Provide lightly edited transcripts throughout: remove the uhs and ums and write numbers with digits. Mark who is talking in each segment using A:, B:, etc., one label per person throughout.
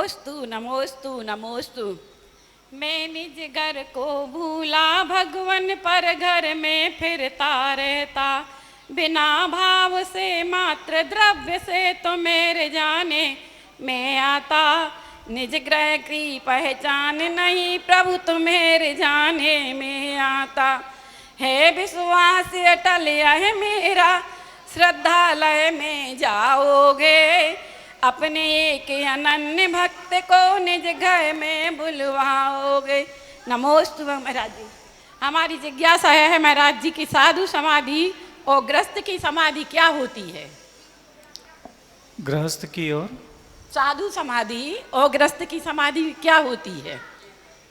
A: नमोस्तु नमोस्तु नमोस्तु। मैं निज घर को भूला, भगवन पर घर में फिरता रहता। बिना भाव से मात्र द्रव्य से तो मेरे जाने मैं आता। निज ग्रह की पहचान नहीं, प्रभु तुम्हें जाने में आता। है विश्वास अटल यह मेरा, श्रद्धालय में जाओगे। अपने एक अनन्य भक्त को निज घर में बुलवाओगे। नमोस्तु महाराज जी। हमारी जिज्ञासा है महाराज जी की साधु समाधि और गृहस्थ की समाधि क्या होती है?
B: गृहस्थ की और
A: साधु समाधि और गृहस्थ की समाधि क्या होती है?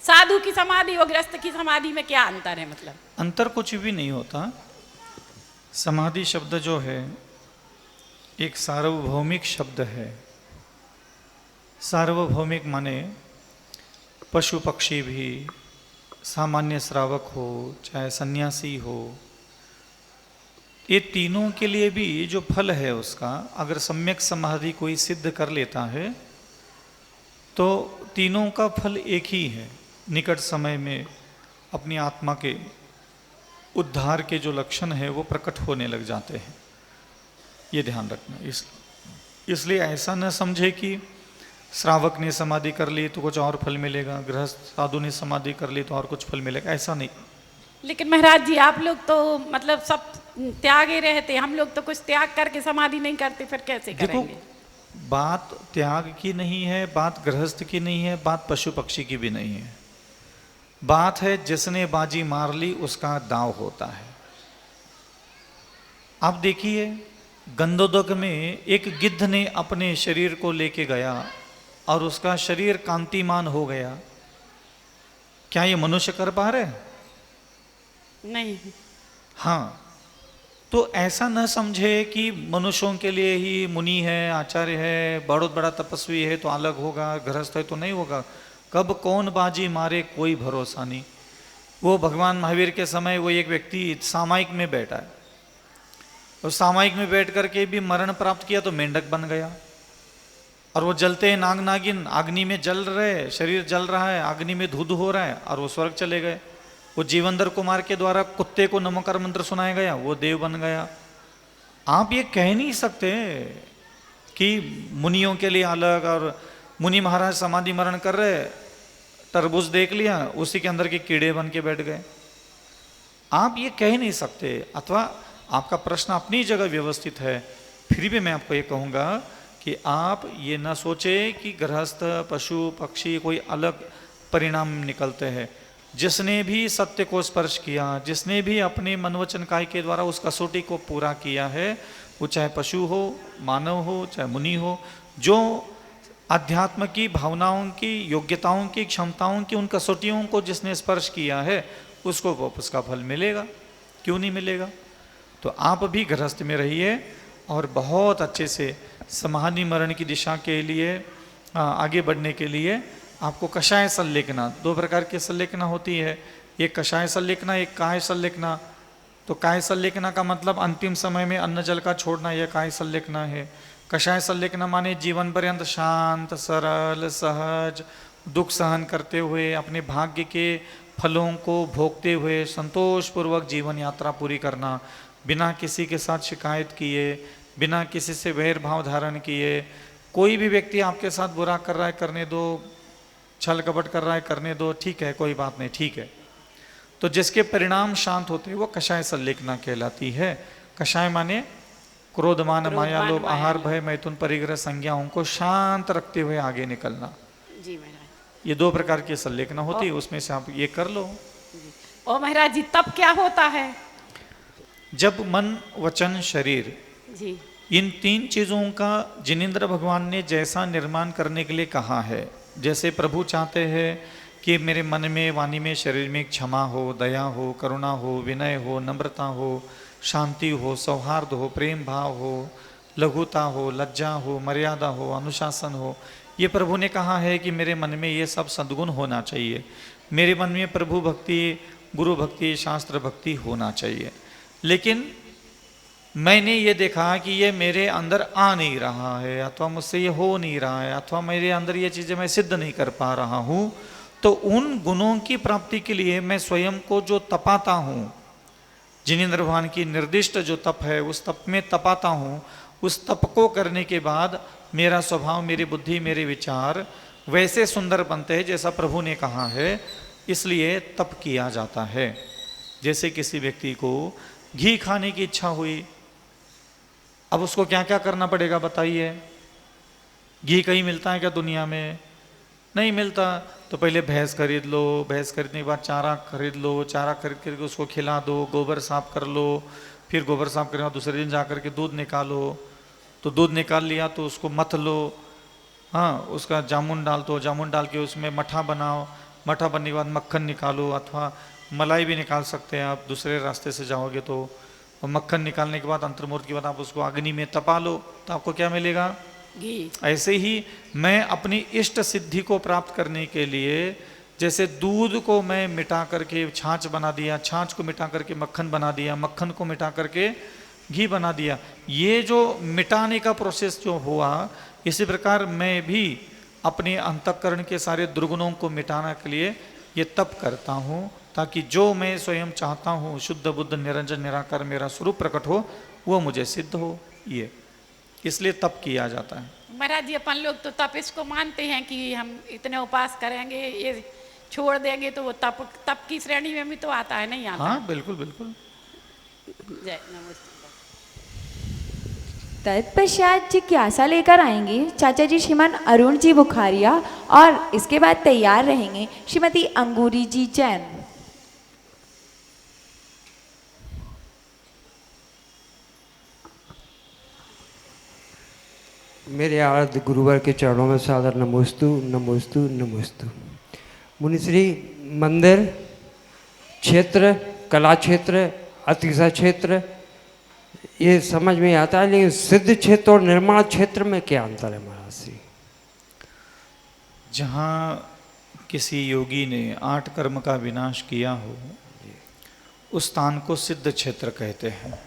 A: साधु की समाधि और गृहस्थ की समाधि में क्या अंतर है? मतलब
B: अंतर कुछ भी नहीं होता। समाधि शब्द जो है एक सार्वभौमिक शब्द है। सार्वभौमिक माने पशु पक्षी भी, सामान्य श्रावक हो चाहे सन्यासी हो, ये तीनों के लिए भी जो फल है उसका, अगर सम्यक समाधि कोई सिद्ध कर लेता है तो तीनों का फल एक ही है। निकट समय में अपनी आत्मा के उद्धार के जो लक्षण है वो प्रकट होने लग जाते हैं। ये ध्यान रखना। इसलिए ऐसा न समझे कि श्रावक ने समाधि कर ली तो कुछ और फल मिलेगा, गृहस्थ साधु ने समाधि कर ली तो और कुछ फल मिलेगा, ऐसा नहीं।
A: लेकिन महाराज जी आप लोग तो मतलब सब त्यागे रहते, हम लोग तो कुछ त्याग करके समाधि नहीं करते, फिर कैसे करेंगे?
B: देखो, बात त्याग की नहीं है, बात गृहस्थ की नहीं है, बात पशु पक्षी की भी नहीं है। बात है जिसने बाजी मार ली उसका दांव होता है। आप देखिए, गंधोदक में एक गिद्ध ने अपने शरीर को लेके गया और उसका शरीर कांतिमान हो गया। क्या ये मनुष्य कर पा रहे?
A: नहीं।
B: हाँ, तो ऐसा न समझे कि मनुष्यों के लिए ही मुनि है, आचार्य है, बहुत बड़ा तपस्वी है तो अलग होगा, गृहस्थ है तो नहीं होगा। कब कौन बाजी मारे कोई भरोसा नहीं। वो भगवान महावीर के समय वो एक व्यक्ति सामायिक में बैठा है, और सामायिक में बैठ करके भी मरण प्राप्त किया तो मेंढक बन गया। और वो जलते हैं नाग नागिन, अग्नि में जल रहे, शरीर जल रहा है, अग्नि में धुध हो रहा है, और वो स्वर्ग चले गए। वो जीवंदर कुमार के द्वारा कुत्ते को नमोकार मंत्र सुनाया गया, वो देव बन गया। आप ये कह नहीं सकते कि मुनियों के लिए अलग, और मुनि महाराज समाधि मरण कर रहे, तरबूज देख लिया उसी के अंदर के कीड़े बन के बैठ गए। आप ये कह नहीं सकते। अथवा आपका प्रश्न अपनी जगह व्यवस्थित है, फिर भी मैं आपको ये कहूँगा कि आप ये ना सोचे कि गृहस्थ पशु पक्षी कोई अलग परिणाम निकलते हैं। जिसने भी सत्य को स्पर्श किया, जिसने भी अपने मनवचन काय के द्वारा उस कसौटी को पूरा किया है, वो चाहे पशु हो, मानव हो, चाहे मुनि हो, जो अध्यात्म की भावनाओं की, योग्यताओं की, क्षमताओं की उन कसौटियों को जिसने स्पर्श किया है उसको उसका फल मिलेगा। क्यों नहीं मिलेगा? तो आप भी गृहस्थ में रहिए और बहुत अच्छे से समाधि मरण की दिशा के लिए आगे बढ़ने के लिए आपको कषाय संलेखना, दो प्रकार की संलेखना होती है, एक कषाय संलेखना, एक काय संलेखना। तो काय संलेखना का मतलब अंतिम समय में अन्न जल का छोड़ना, यह काय संलेखना है। कषाय संलेखना माने जीवन पर्यंत शांत, सरल, सहज, दुख सहन करते हुए, अपने भाग्य के फलों को भोगते हुए संतोषपूर्वक जीवन यात्रा पूरी करना, बिना किसी के साथ शिकायत किए, बिना किसी से वैर भाव धारण किए। कोई भी व्यक्ति आपके साथ बुरा कर रहा है, करने दो, छल कपट कर रहा है, करने दो, ठीक है, कोई बात नहीं, ठीक है। तो जिसके परिणाम शांत होते हैं वो कषाय संलेखना कहलाती है। कषाय माने क्रोध मान माया लोभ आहार भय मैथुन परिग्रह संज्ञाओं को शांत रखते हुए आगे निकलना।
A: जी महाराज,
B: ये दो प्रकार की संलेखना होती है, उसमें से आप ये कर लो।
A: और महाराज जी तब क्या होता है?
B: जब मन वचन शरीर,
A: जी,
B: इन तीन चीजों का जिनेंद्र भगवान ने जैसा निर्माण करने के लिए कहा है, जैसे प्रभु चाहते हैं कि मेरे मन में, वाणी में, शरीर में क्षमा हो, दया हो, करुणा हो, विनय हो, नम्रता हो, शांति हो, सौहार्द हो, प्रेम भाव हो, लघुता हो, लज्जा हो, मर्यादा हो, अनुशासन हो, ये प्रभु ने कहा है कि मेरे मन में ये सब सद्गुण होना चाहिए। मेरे मन में प्रभु भक्ति, गुरु भक्ति, शास्त्र भक्ति होना चाहिए। लेकिन मैंने ये देखा कि ये मेरे अंदर आ नहीं रहा है, अथवा मुझसे ये हो नहीं रहा है, अथवा मेरे अंदर ये चीज़ें मैं सिद्ध नहीं कर पा रहा हूँ, तो उन गुणों की प्राप्ति के लिए मैं स्वयं को जो तपाता हूँ, जिनेंद्र भगवान की निर्दिष्ट जो तप है उस तप में तपाता हूँ, उस तप को करने के बाद मेरा स्वभाव, मेरी बुद्धि, मेरे विचार वैसे सुंदर बनते हैं जैसा प्रभु ने कहा है। इसलिए तप किया जाता है। जैसे किसी व्यक्ति को घी खाने की इच्छा हुई, अब उसको क्या क्या करना पड़ेगा बताइए? घी कहीं मिलता है क्या दुनिया में? नहीं मिलता। तो पहले भैंस खरीद लो, भैंस खरीदने के बाद चारा खरीद लो, चारा खरीद करके उसको खिला दो, गोबर साफ कर लो, फिर गोबर साफ करने के बाद दूसरे दिन जा करके दूध निकालो, तो दूध निकाल लिया तो उसको मथ लो, हाँ उसका जामुन डाल दो, जामुन डाल के उसमें मठा बनाओ, मठा बनने के बाद मक्खन निकालो, अथवा मलाई भी निकाल सकते हैं आप दूसरे रास्ते से जाओगे तो। और मक्खन निकालने के बाद अंतर्मुहूर्त के बाद आप उसको अग्नि में तपा लो तो आपको क्या मिलेगा?
A: घी।
B: ऐसे ही मैं अपनी इष्ट सिद्धि को प्राप्त करने के लिए, जैसे दूध को मैं मिटा करके छाछ बना दिया, छाछ को मिटा करके मक्खन बना दिया, मक्खन को मिटा करके घी बना दिया, ये जो मिटाने का प्रोसेस जो हुआ, इसी प्रकार मैं भी अपने अंतःकरण के सारे दुर्गुणों को मिटाने के लिए ये तप करता हूँ, ताकि जो मैं स्वयं चाहता हूँ शुद्ध बुद्ध निरंजन निराकार मेरा स्वरूप प्रकट हो, वो मुझे सिद्ध हो। ये इसलिए तप किया जाता है।
A: महाराज जी अपन लोग तो तप इसको मानते हैं कि हम इतने उपास करेंगे, ये छोड़ देंगे तो वो तप की श्रेणी में भी तो आता है, नहीं आता?
B: हाँ बिल्कुल बिल्कुल।
A: जय नमस्ते।
C: तत्पश्चात जिज्ञासा लेकर आएंगे चाचा जी श्रीमान अरुण जी बुखारिया, और इसके बाद तैयार रहेंगे श्रीमती अंगूरी जी जैन।
D: मेरे आराध्य गुरुवर के चरणों में सादर नमोस्तु नमोस्तु नमोस्तु। मुनिश्री, मंदिर क्षेत्र, कला क्षेत्र, अतिशय क्षेत्र ये समझ में आता है, लेकिन सिद्ध क्षेत्र और निर्माण क्षेत्र में क्या अंतर है महाराज जी?
B: जहाँ किसी योगी ने 8 कर्म का विनाश किया हो, उस स्थान को सिद्ध क्षेत्र कहते हैं।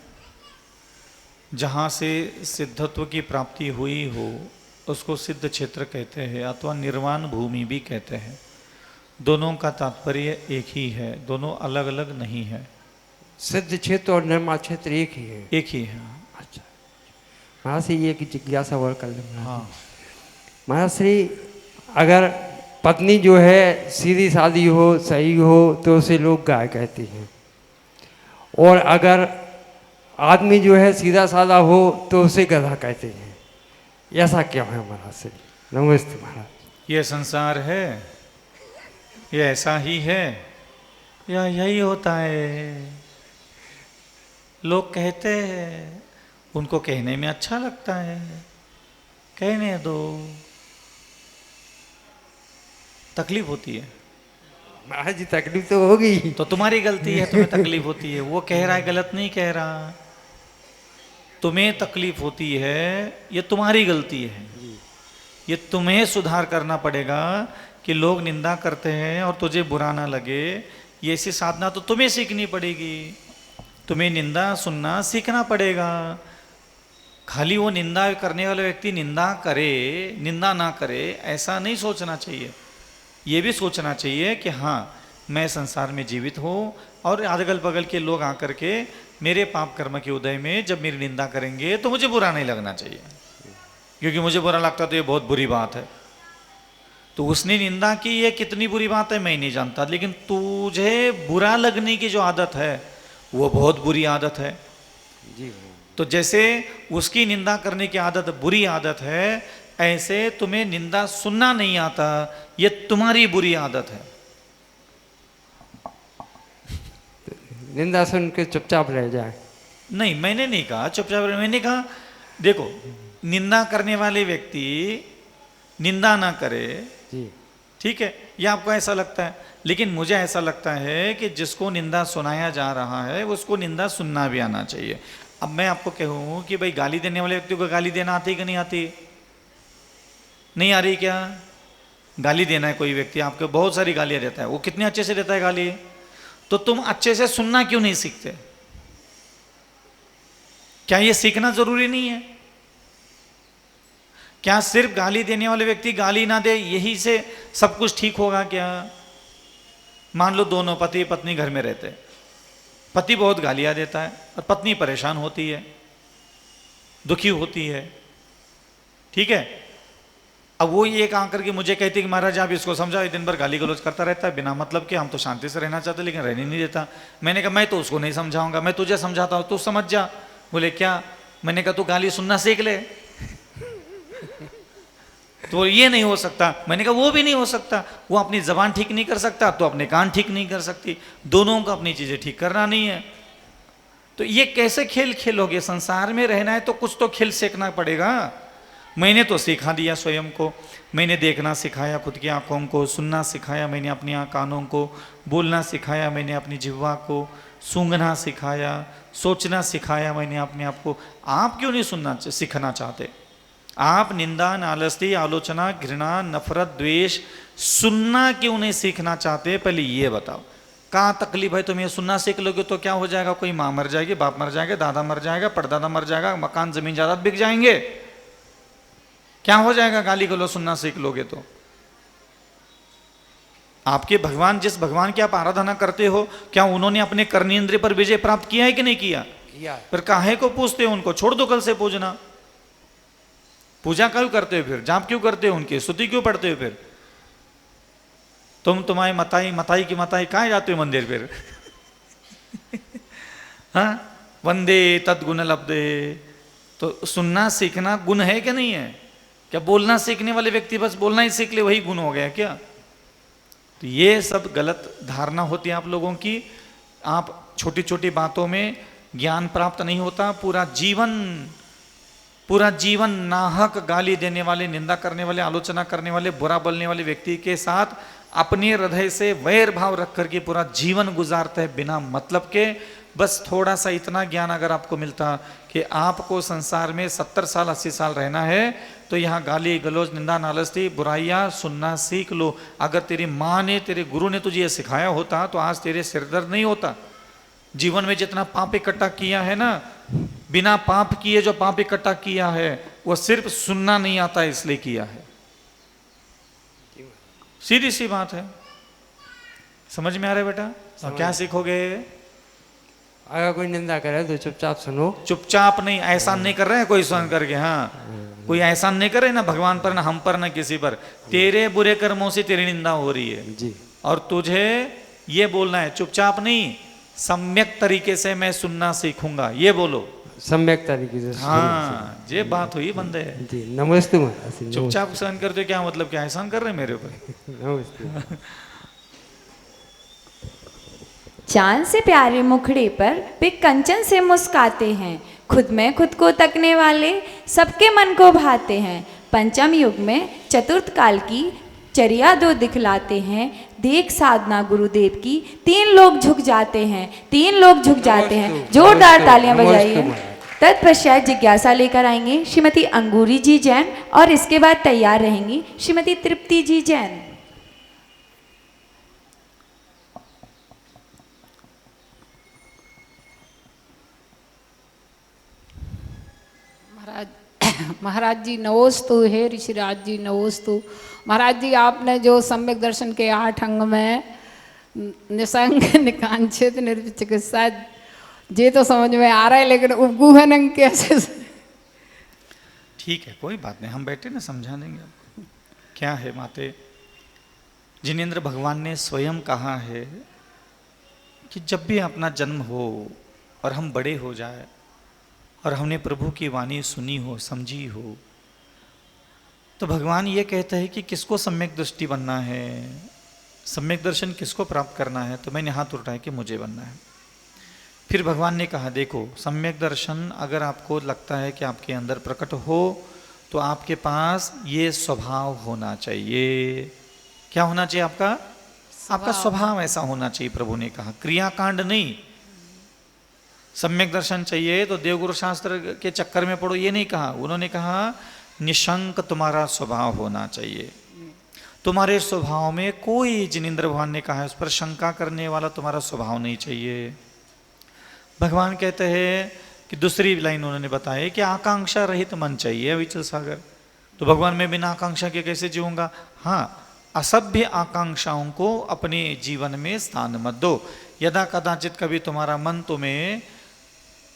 B: जहाँ से सिद्धत्व की प्राप्ति हुई हो उसको सिद्ध क्षेत्र कहते हैं, अथवा निर्वाण भूमि भी कहते हैं। दोनों का तात्पर्य एक ही है, दोनों अलग अलग नहीं है।
D: सिद्ध क्षेत्र और निर्माण क्षेत्र एक ही है? एक
B: ही है।
D: अच्छा महाराज श्री, ये की जिज्ञासा और कर लें।
B: हाँ
D: महाराज श्री, अगर पत्नी जो है सीधी सादी हो, सही हो, तो उसे लोग गाय कहती हैं, और अगर आदमी जो है सीधा साधा हो तो उसे गधा कहते हैं। ऐसा क्या है महाराज श्री? नमस्ते महाराज।
B: ये संसार है, ये ऐसा ही है या यही होता है? लोग कहते हैं, उनको कहने में अच्छा लगता है, कहने दो। तकलीफ होती है
D: महाराज जी, तकलीफ तो होगी।
B: तो तुम्हारी गलती है, तुम्हें तकलीफ होती है। वो कह रहा है गलत नहीं कह रहा, तुम्हें तकलीफ होती है, ये तुम्हारी गलती है। ये तुम्हें सुधार करना पड़ेगा कि लोग निंदा करते हैं और तुझे बुरा ना लगे। ये ऐसी साधना तो तुम्हें सीखनी पड़ेगी, तुम्हें निंदा सुनना सीखना पड़ेगा। खाली वो निंदा करने वाला व्यक्ति निंदा करे, निंदा ना करे, ऐसा नहीं सोचना चाहिए। ये भी सोचना चाहिए कि हाँ, मैं संसार में जीवित हूँ और अगल बगल के लोग आकर के मेरे पाप कर्म के उदय में जब मेरी निंदा करेंगे तो मुझे बुरा नहीं लगना चाहिए, क्योंकि मुझे बुरा लगता तो ये बहुत बुरी बात है। तो उसने निंदा की, ये कितनी बुरी बात है मैं नहीं जानता, लेकिन तुझे बुरा लगने की जो आदत है वो बहुत बुरी आदत है।
D: जी।
B: तो जैसे उसकी निंदा करने की आदत बुरी आदत है, ऐसे तुम्हें निंदा सुनना नहीं आता, ये तुम्हारी बुरी आदत है।
D: निंदा सुन के चुपचाप रह जाए?
B: नहीं, मैंने नहीं कहा चुपचाप रहे। मैंने कहा देखो, निंदा करने वाले व्यक्ति निंदा ना करे,
D: जी
B: ठीक है, ये आपको ऐसा लगता है, लेकिन मुझे ऐसा लगता है कि जिसको निंदा सुनाया जा रहा है उसको निंदा सुनना भी आना चाहिए। अब मैं आपको कहूँ कि भाई गाली देने वाले व्यक्ति को गाली देना आती कि नहीं आती? नहीं आ रही क्या? गाली देना है कोई व्यक्ति आपको बहुत सारी गालियाँ देता है, वो कितने अच्छे से देता है गाली, तो तुम अच्छे से सुनना क्यों नहीं सीखते? क्या ये सीखना जरूरी नहीं है? क्या सिर्फ गाली देने वाले व्यक्ति गाली ना दे यही से सब कुछ ठीक होगा क्या? मान लो दोनों पति पत्नी घर में रहते हैं, पति बहुत गालियां देता है और पत्नी परेशान होती है, दुखी होती है, ठीक है। अब वो ये आकर के मुझे कहती कि महाराज आप इसको समझाओ, दिन भर गाली गलौज करता रहता है बिना मतलब के, हम तो शांति से रहना चाहते लेकिन रहने नहीं देता। मैंने कहा मैं तो उसको नहीं समझाऊंगा, मैं तुझे समझाता हूँ, तू समझ जा। बोले क्या? मैंने कहा तू गाली सुनना सीख ले। तो ये नहीं हो सकता। मैंने कहा वो भी नहीं हो सकता, वो अपनी जबान ठीक नहीं कर सकता तो अपने कान ठीक नहीं कर सकती, दोनों को अपनी चीजें ठीक करना नहीं है। तो ये कैसे खेल खेलोगे? संसार में रहना है तो कुछ तो खेल सीखना पड़ेगा। मैंने तो सिखा दिया स्वयं को, मैंने देखना सिखाया खुद की आंखों को, सुनना सिखाया मैंने अपनी कानों को, बोलना सिखाया मैंने अपनी जिह्वा को, सूंघना सिखाया, सोचना सिखाया मैंने अपने आप को। आप क्यों नहीं सुनना सीखना चाहते? आप निंदा, नालस्ती, आलोचना, घृणा, नफरत, द्वेष सुनना क्यों नहीं सीखना चाहते? पहले ये बताओ, कहाँ तकलीफ है? तुम ये सुनना सीख लोगे तो क्या हो जाएगा? कोई माँ मर जाएगी, बाप मर जाएगा, दादा मर जाएगा, परदादा मर जाएगा, मकान जमीन जायदाद बिक जाएंगे, क्या हो जाएगा? गाली गलौज सुनना सीख लोगे तो। आपके भगवान, जिस भगवान की आप आराधना करते हो, क्या उन्होंने अपने कर्णेंद्रिय पर विजय प्राप्त किया है कि नहीं किया? फिर काहे को पूछते हो उनको? छोड़ दो कल से पूजना। पूजा क्यों करते हो फिर? जाप क्यों करते हो? उनकी स्तुति क्यों पढ़ते हो फिर? तुम्हारी मताई की मताई कहाँ जाते हो मंदिर फिर? हाँ, वंदे तद्गुण लब्धे। तो सुनना सीखना गुण है कि नहीं है? क्या बोलना सीखने वाले व्यक्ति बस बोलना ही सीख ले वही गुण हो गया क्या? तो ये सब गलत धारणा होती है आप लोगों की। आप छोटी छोटी बातों में ज्ञान प्राप्त नहीं होता। पूरा जीवन नाहक गाली देने वाले, निंदा करने वाले, आलोचना करने वाले, बुरा बोलने वाले व्यक्ति के साथ अपने हृदय से वैर भाव रख करके पूरा जीवन गुजारते हैं बिना मतलब के। बस थोड़ा सा इतना ज्ञान अगर आपको मिलता कि आपको संसार में 70 साल 80 साल रहना है तो यहाँ गाली गलौज, निंदा, नालस्ती, बुराइयाँ सुनना सीख लो। अगर तेरी माँ ने, तेरे गुरु ने तुझे ये सिखाया होता तो आज तेरे सिर दर्द नहीं होता। जीवन में जितना पाप इकट्ठा किया है ना, बिना पाप किए जो पाप इकट्ठा किया है वो सिर्फ सुनना नहीं आता इसलिए किया है। सीधी सी बात है। समझ में आ रहा है बेटा? और क्या सीखोगे?
D: अगर कोई निंदा करे तो चुपचाप सुनो।
B: चुपचाप नहीं, एहसान नहीं कर रहे हैं कोई सुन करके। हाँ, कोई एहसान नहीं कर रहे ना भगवान पर, ना हम पर, ना किसी पर। तेरे बुरे कर्मों से तेरी निंदा हो रही है
D: जी,
B: और तुझे ये बोलना है चुपचाप नहीं, सम्यक तरीके से मैं सुनना सीखूंगा, ये बोलो।
D: सम्यक तरीके से।
B: हाँ, ये बात हुई बंदे।
D: जी, नमस्ते महाराज।
B: चुपचाप सहन करते क्या मतलब? क्या एहसान कर रहे हैं मेरे ऊपर?
D: नमस्ते।
C: चांद से प्यारे मुखड़े पर वे कंचन से मुस्काते हैं, खुद में खुद को तकने वाले सबके मन को भाते हैं। पंचम युग में चतुर्थ काल की चर्या दो दिखलाते हैं, देख साधना गुरुदेव की 3 लोग झुक जाते हैं, 3 लोग झुक जाते हैं। जोरदार तालियां बजाइए। तत्पश्चात जिज्ञासा लेकर आएंगे श्रीमती अंगूरी जी जैन और इसके बाद तैयार रहेंगी श्रीमती तृप्ति जी जैन।
E: महाराज जी नवोस्तु। हे ऋषिराज जी नवोस्तु। महाराज जी आपने जो सम्यक दर्शन के 8 अंग में निसंग, निकांक्षित, निर्विचिकित्सा, ये तो समझ में आ रहा है, लेकिन उपगूहन अंग कैसे?
B: ठीक है, कोई बात नहीं, हम बैठे ना समझा देंगे आपको। क्या है माते, जिनेंद्र भगवान ने स्वयं कहा है कि जब भी अपना जन्म हो और हम बड़े हो जाए और हमने प्रभु की वाणी सुनी हो, समझी हो, तो भगवान ये कहते हैं कि किसको सम्यक दृष्टि बनना है, सम्यक दर्शन किसको प्राप्त करना है? तो मैंने हाथ उठाया कि मुझे बनना है। फिर भगवान ने कहा देखो, सम्यक दर्शन अगर आपको लगता है कि आपके अंदर प्रकट हो तो आपके पास ये स्वभाव होना चाहिए। क्या होना चाहिए आपका? आपका स्वभाव ऐसा होना चाहिए। प्रभु ने कहा क्रियाकांड नहीं। सम्यक दर्शन चाहिए तो देवगुरु शास्त्र के चक्कर में पड़ो, ये नहीं कहा। उन्होंने कहा निशंक तुम्हारा स्वभाव होना चाहिए। तुम्हारे स्वभाव में कोई, जिनेंद्र भगवान ने कहा, उस पर शंका करने वाला तुम्हारा स्वभाव नहीं चाहिए। भगवान कहते हैं कि दूसरी लाइन उन्होंने बताया कि आकांक्षा रहित मन चाहिए अविचल सागर। तो भगवान मैं बिना आकांक्षा के कैसे जीऊंगा? हाँ, असभ्य आकांक्षाओं को अपने जीवन में स्थान मत दो। यदा कदाचित कभी तुम्हारा मन तुम्हें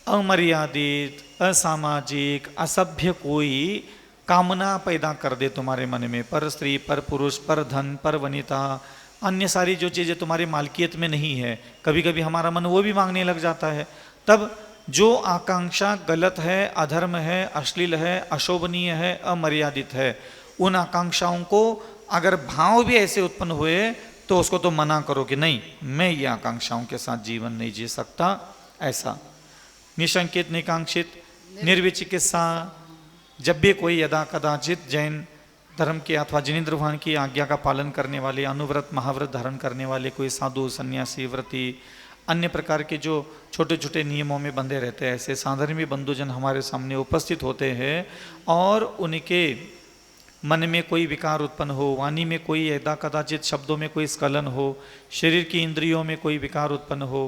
B: अमर्यादित, असामाजिक, असभ्य कोई कामना पैदा कर दे तुम्हारे मन में, पर स्त्री, पर पुरुष, पर धन, पर वनिता, अन्य सारी जो चीज़ें तुम्हारी मालकियत में नहीं है, कभी कभी हमारा मन वो भी मांगने लग जाता है, तब जो आकांक्षा गलत है, अधर्म है, अश्लील है, अशोभनीय है, अमर्यादित है, उन आकांक्षाओं को अगर भाव भी ऐसे उत्पन्न हुए तो उसको तो मना करो कि नहीं, मैं ये आकांक्षाओं के साथ जीवन नहीं जी सकता। ऐसा निशंकित, निकांक्षित, निर्विचिकित्सा, जब भी कोई यदा कदाचित जैन धर्म के अथवा जिनेन्द्र भगवान की आज्ञा का पालन करने वाले, अनुव्रत महाव्रत धारण करने वाले कोई साधु, सन्यासी, व्रती, अन्य प्रकार के जो छोटे छोटे नियमों में बंधे रहते हैं, ऐसे साधर्मी बंधुजन हमारे सामने उपस्थित होते हैं और उनके मन में कोई विकार उत्पन्न हो, वाणी में कोई यदा कदाचित शब्दों में कोई स्खलन हो, शरीर की इंद्रियों में कोई विकार उत्पन्न हो,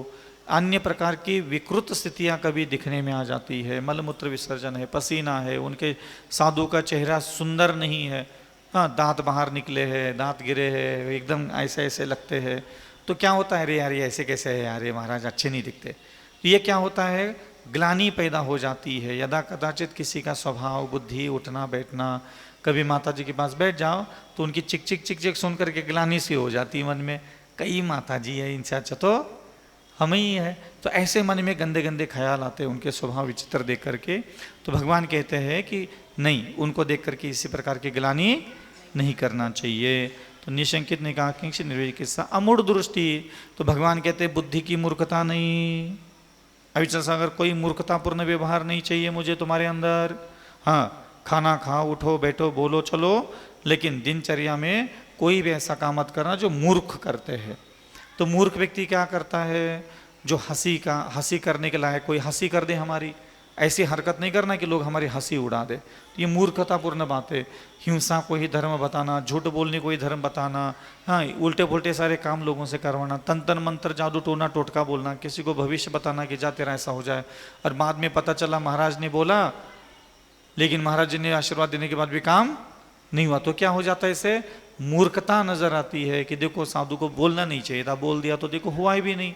B: अन्य प्रकार की विकृत स्थितियां कभी दिखने में आ जाती है, मलमूत्र विसर्जन है, पसीना है, उनके साधु का चेहरा सुंदर नहीं है, हाँ दांत बाहर निकले हैं, दांत गिरे हैं, एकदम ऐसे ऐसे लगते हैं, तो क्या होता है? अरे यार ये ऐसे कैसे है यार, ये महाराज अच्छे नहीं दिखते। तो ये क्या होता है? ग्लानि पैदा हो जाती है। यदा कदाचित किसी का स्वभाव, बुद्धि, उठना बैठना, कभी माता जी के पास बैठ जाओ तो उनकी चिक चिक चिक चिक सुन करके ग्लानि सी हो जाती है मन में, कई माता जी है, इनसे अच्छा तो हम ही है। तो ऐसे मन में गंदे गंदे ख्याल आते हैं उनके स्वभाव विचित्र देख करके। तो भगवान कहते हैं कि नहीं, उनको देख करके इसी प्रकार की ग्लानि नहीं करना चाहिए। तो निशंकित, निकांक्षित, निर्विचिकित्सा, अमूढ़ दृष्टि, तो भगवान कहते हैं बुद्धि की मूर्खता नहीं। अविचल सागर, कोई मूर्खतापूर्ण व्यवहार नहीं चाहिए मुझे तुम्हारे अंदर। हाँ, खाना खाओ, उठो, बैठो, बोलो, चलो, लेकिन दिनचर्या में कोई भी ऐसा काम मत करना जो मूर्ख करते हैं। तो मूर्ख व्यक्ति क्या करता है? जो हंसी करने के लायक कोई हंसी कर दे हमारी, ऐसी हरकत नहीं करना कि लोग हमारी हंसी उड़ा दे, तो ये मूर्खतापूर्ण बात है। हिंसा को ही धर्म बताना, झूठ बोलने को ही धर्म बताना, हाँ उल्टे पुल्टे सारे काम लोगों से करवाना, तंत्र मंत्र, जादू टोना टोटका बोलना, किसी को भविष्य बताना कि जा तेरा ऐसा हो जाए, और बाद में पता चला महाराज ने बोला लेकिन महाराज जी ने आशीर्वाद देने के बाद भी काम नहीं हुआ, तो क्या हो जाता है? इसे मूर्खता नजर आती है कि देखो साधु को बोलना नहीं चाहिए था, बोल दिया तो देखो हुआ ही भी नहीं।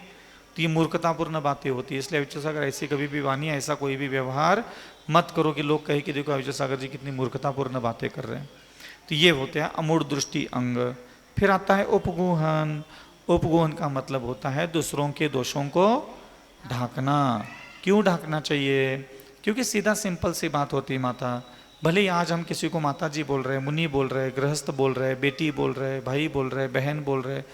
B: तो ये मूर्खतापूर्ण बातें होती है। इसलिए अविचल सागर ऐसी कभी भी वाणी, ऐसा कोई भी व्यवहार मत करो कि लोग कहे कि देखो अविचल सागर जी कितनी मूर्खतापूर्ण बातें कर रहे हैं। तो ये होते हैं अमूढ़ दृष्टि अंग। फिर आता है उपगोहन। उपगोहन का मतलब होता है दूसरों के दोषों को ढांकना। क्यों ढांकना चाहिए? क्योंकि सीधा सिंपल सी बात होती है माता, भले ही आज हम किसी को माता जी बोल रहे हैं, मुनि बोल रहे हैं, गृहस्थ बोल रहे हैं, बेटी बोल रहे हैं, भाई बोल रहे हैं, बहन बोल रहे हैं,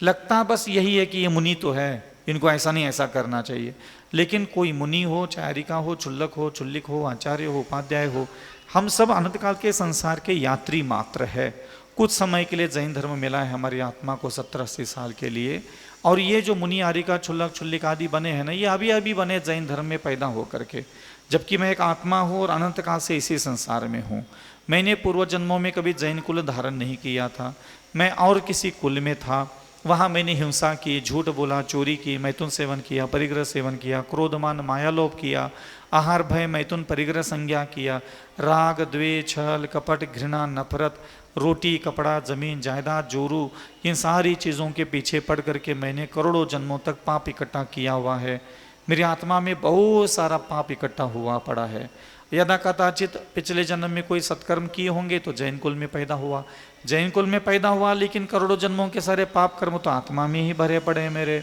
B: लगता बस यही है कि ये मुनि तो है, इनको ऐसा नहीं ऐसा करना चाहिए। लेकिन कोई मुनि हो, चारिका हो, चुल्लक हो, चुल्लिक हो, आचार्य हो, उपाध्याय हो, हम सब अनंत काल के संसार के यात्री मात्र है। कुछ समय के लिए जैन धर्म मिला है हमारी आत्मा को, 70-80 साल के लिए, और ये जो मुनि आरिका, चुल्लक, चुल्लिक आदि बने हैं ना, ये अभी अभी बने जैन धर्म में पैदा हो करके, जबकि मैं एक आत्मा हूँ और अनंत काल से इसी संसार में हूँ। मैंने पूर्व जन्मों में कभी जैन कुल धारण नहीं किया था, मैं और किसी कुल में था, वहाँ मैंने हिंसा की, झूठ बोला, चोरी की, मैथुन सेवन किया, परिग्रह सेवन किया, क्रोधमान मायालोभ किया, आहार भय मैथुन परिग्रह संज्ञा किया, राग द्वेष छल कपट घृणा नफरत, रोटी कपड़ा जमीन जायदाद जोरू, इन सारी चीज़ों के पीछे पड़ करके मैंने करोड़ों जन्मों तक पाप इकट्ठा किया हुआ है। मेरी आत्मा में बहुत सारा पाप इकट्ठा हुआ पड़ा है। यदा कदाचित पिछले जन्म में कोई सत्कर्म किए होंगे तो जैन कुल में पैदा हुआ, जैन कुल में पैदा हुआ, लेकिन करोड़ों जन्मों के सारे पाप कर्म तो आत्मा में ही भरे पड़े हैं मेरे।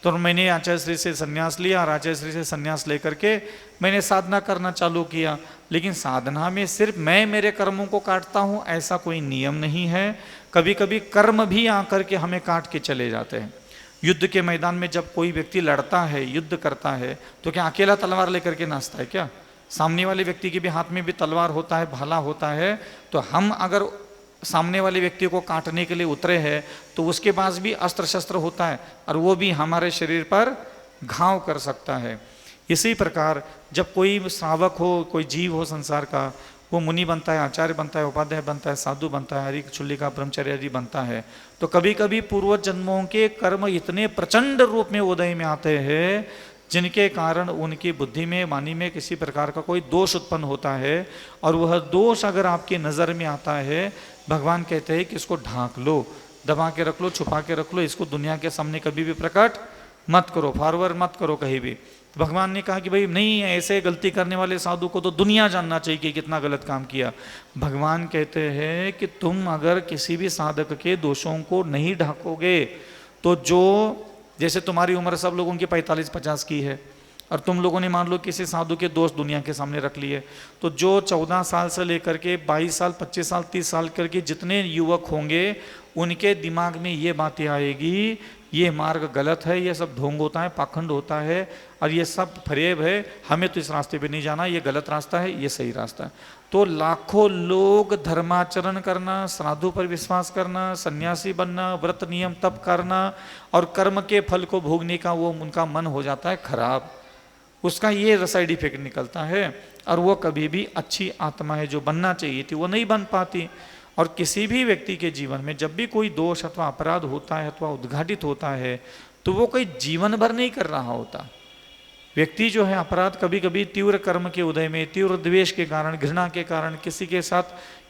B: तो मैंने आचार्य श्री से संन्यास लिया और आचार्य श्री से संन्यास लेकर के मैंने साधना करना चालू किया, लेकिन साधना में सिर्फ मैं मेरे कर्मों को काटता हूँ ऐसा कोई नियम नहीं है। कभी कभी कर्म भी आकर के हमें काट के चले जाते हैं। युद्ध के मैदान में जब कोई व्यक्ति लड़ता है, युद्ध करता है, तो क्या अकेला तलवार लेकर के नाचता है क्या? सामने वाले व्यक्ति के भी हाथ में भी तलवार होता है, भाला होता है। तो हम अगर सामने वाले व्यक्ति को काटने के लिए उतरे हैं तो उसके पास भी अस्त्र शस्त्र होता है और वो भी हमारे शरीर पर घाव कर सकता है। इसी प्रकार जब कोई श्रावक हो, कोई जीव हो संसार का, वो मुनि बनता है, आचार्य बनता है, उपाध्याय बनता है, साधु बनता है, हरि चुल्लिका ब्रह्मचर्य आदि बनता है, तो कभी कभी पूर्व जन्मों के कर्म इतने प्रचंड रूप में उदय में आते हैं जिनके कारण उनकी बुद्धि में, वाणी में किसी प्रकार का कोई दोष उत्पन्न होता है, और वह दोष अगर आपकी नज़र में आता है, भगवान कहते हैं कि इसको ढांक लो, दबा के रख लो, छुपा के रख लो, इसको दुनिया के सामने कभी भी प्रकट मत करो, फॉरवर्ड मत करो कहीं भी। तो भगवान ने कहा कि भाई नहीं, ऐसे गलती करने वाले साधु को तो दुनिया जानना चाहिए कि कितना गलत काम किया। भगवान कहते हैं कि तुम अगर किसी भी साधक के दोषों को नहीं ढांकोगे तो जो, जैसे तुम्हारी उम्र सब लोगों की 45-50 की है, और तुम लोगों ने मान लो किसी साधु के दोष दुनिया के सामने रख लिए, तो जो 14 साल से लेकर के 22 साल, 25 साल, 30 साल करके जितने युवक होंगे, उनके दिमाग में ये बातें आएगी, ये मार्ग गलत है, ये सब ढोंग होता है, पाखंड होता है, और ये सब फरेब है, हमें तो इस रास्ते पे नहीं जाना, ये गलत रास्ता है, ये सही रास्ता है। तो लाखों लोग धर्माचरण करना, साधु पर विश्वास करना, सन्यासी बनना, व्रत नियम तप करना, और कर्म के फल को भोगने का वो उनका मन हो जाता है खराब, उसका ये साइड इफेक्ट निकलता है, और वो कभी भी अच्छी आत्मा है जो बनना चाहिए थी वो नहीं बन पाती। और किसी भी व्यक्ति के जीवन में जब भी कोई दोष अथवा अपराध होता है अथवा उद्घाटित होता है, तो वो कोई जीवन भर नहीं कर रहा होता। व्यक्ति जो है अपराध कभी कभी तीव्र कर्म के उदय में, तीव्र द्वेष के कारण, घृणा के कारण, किसी के साथ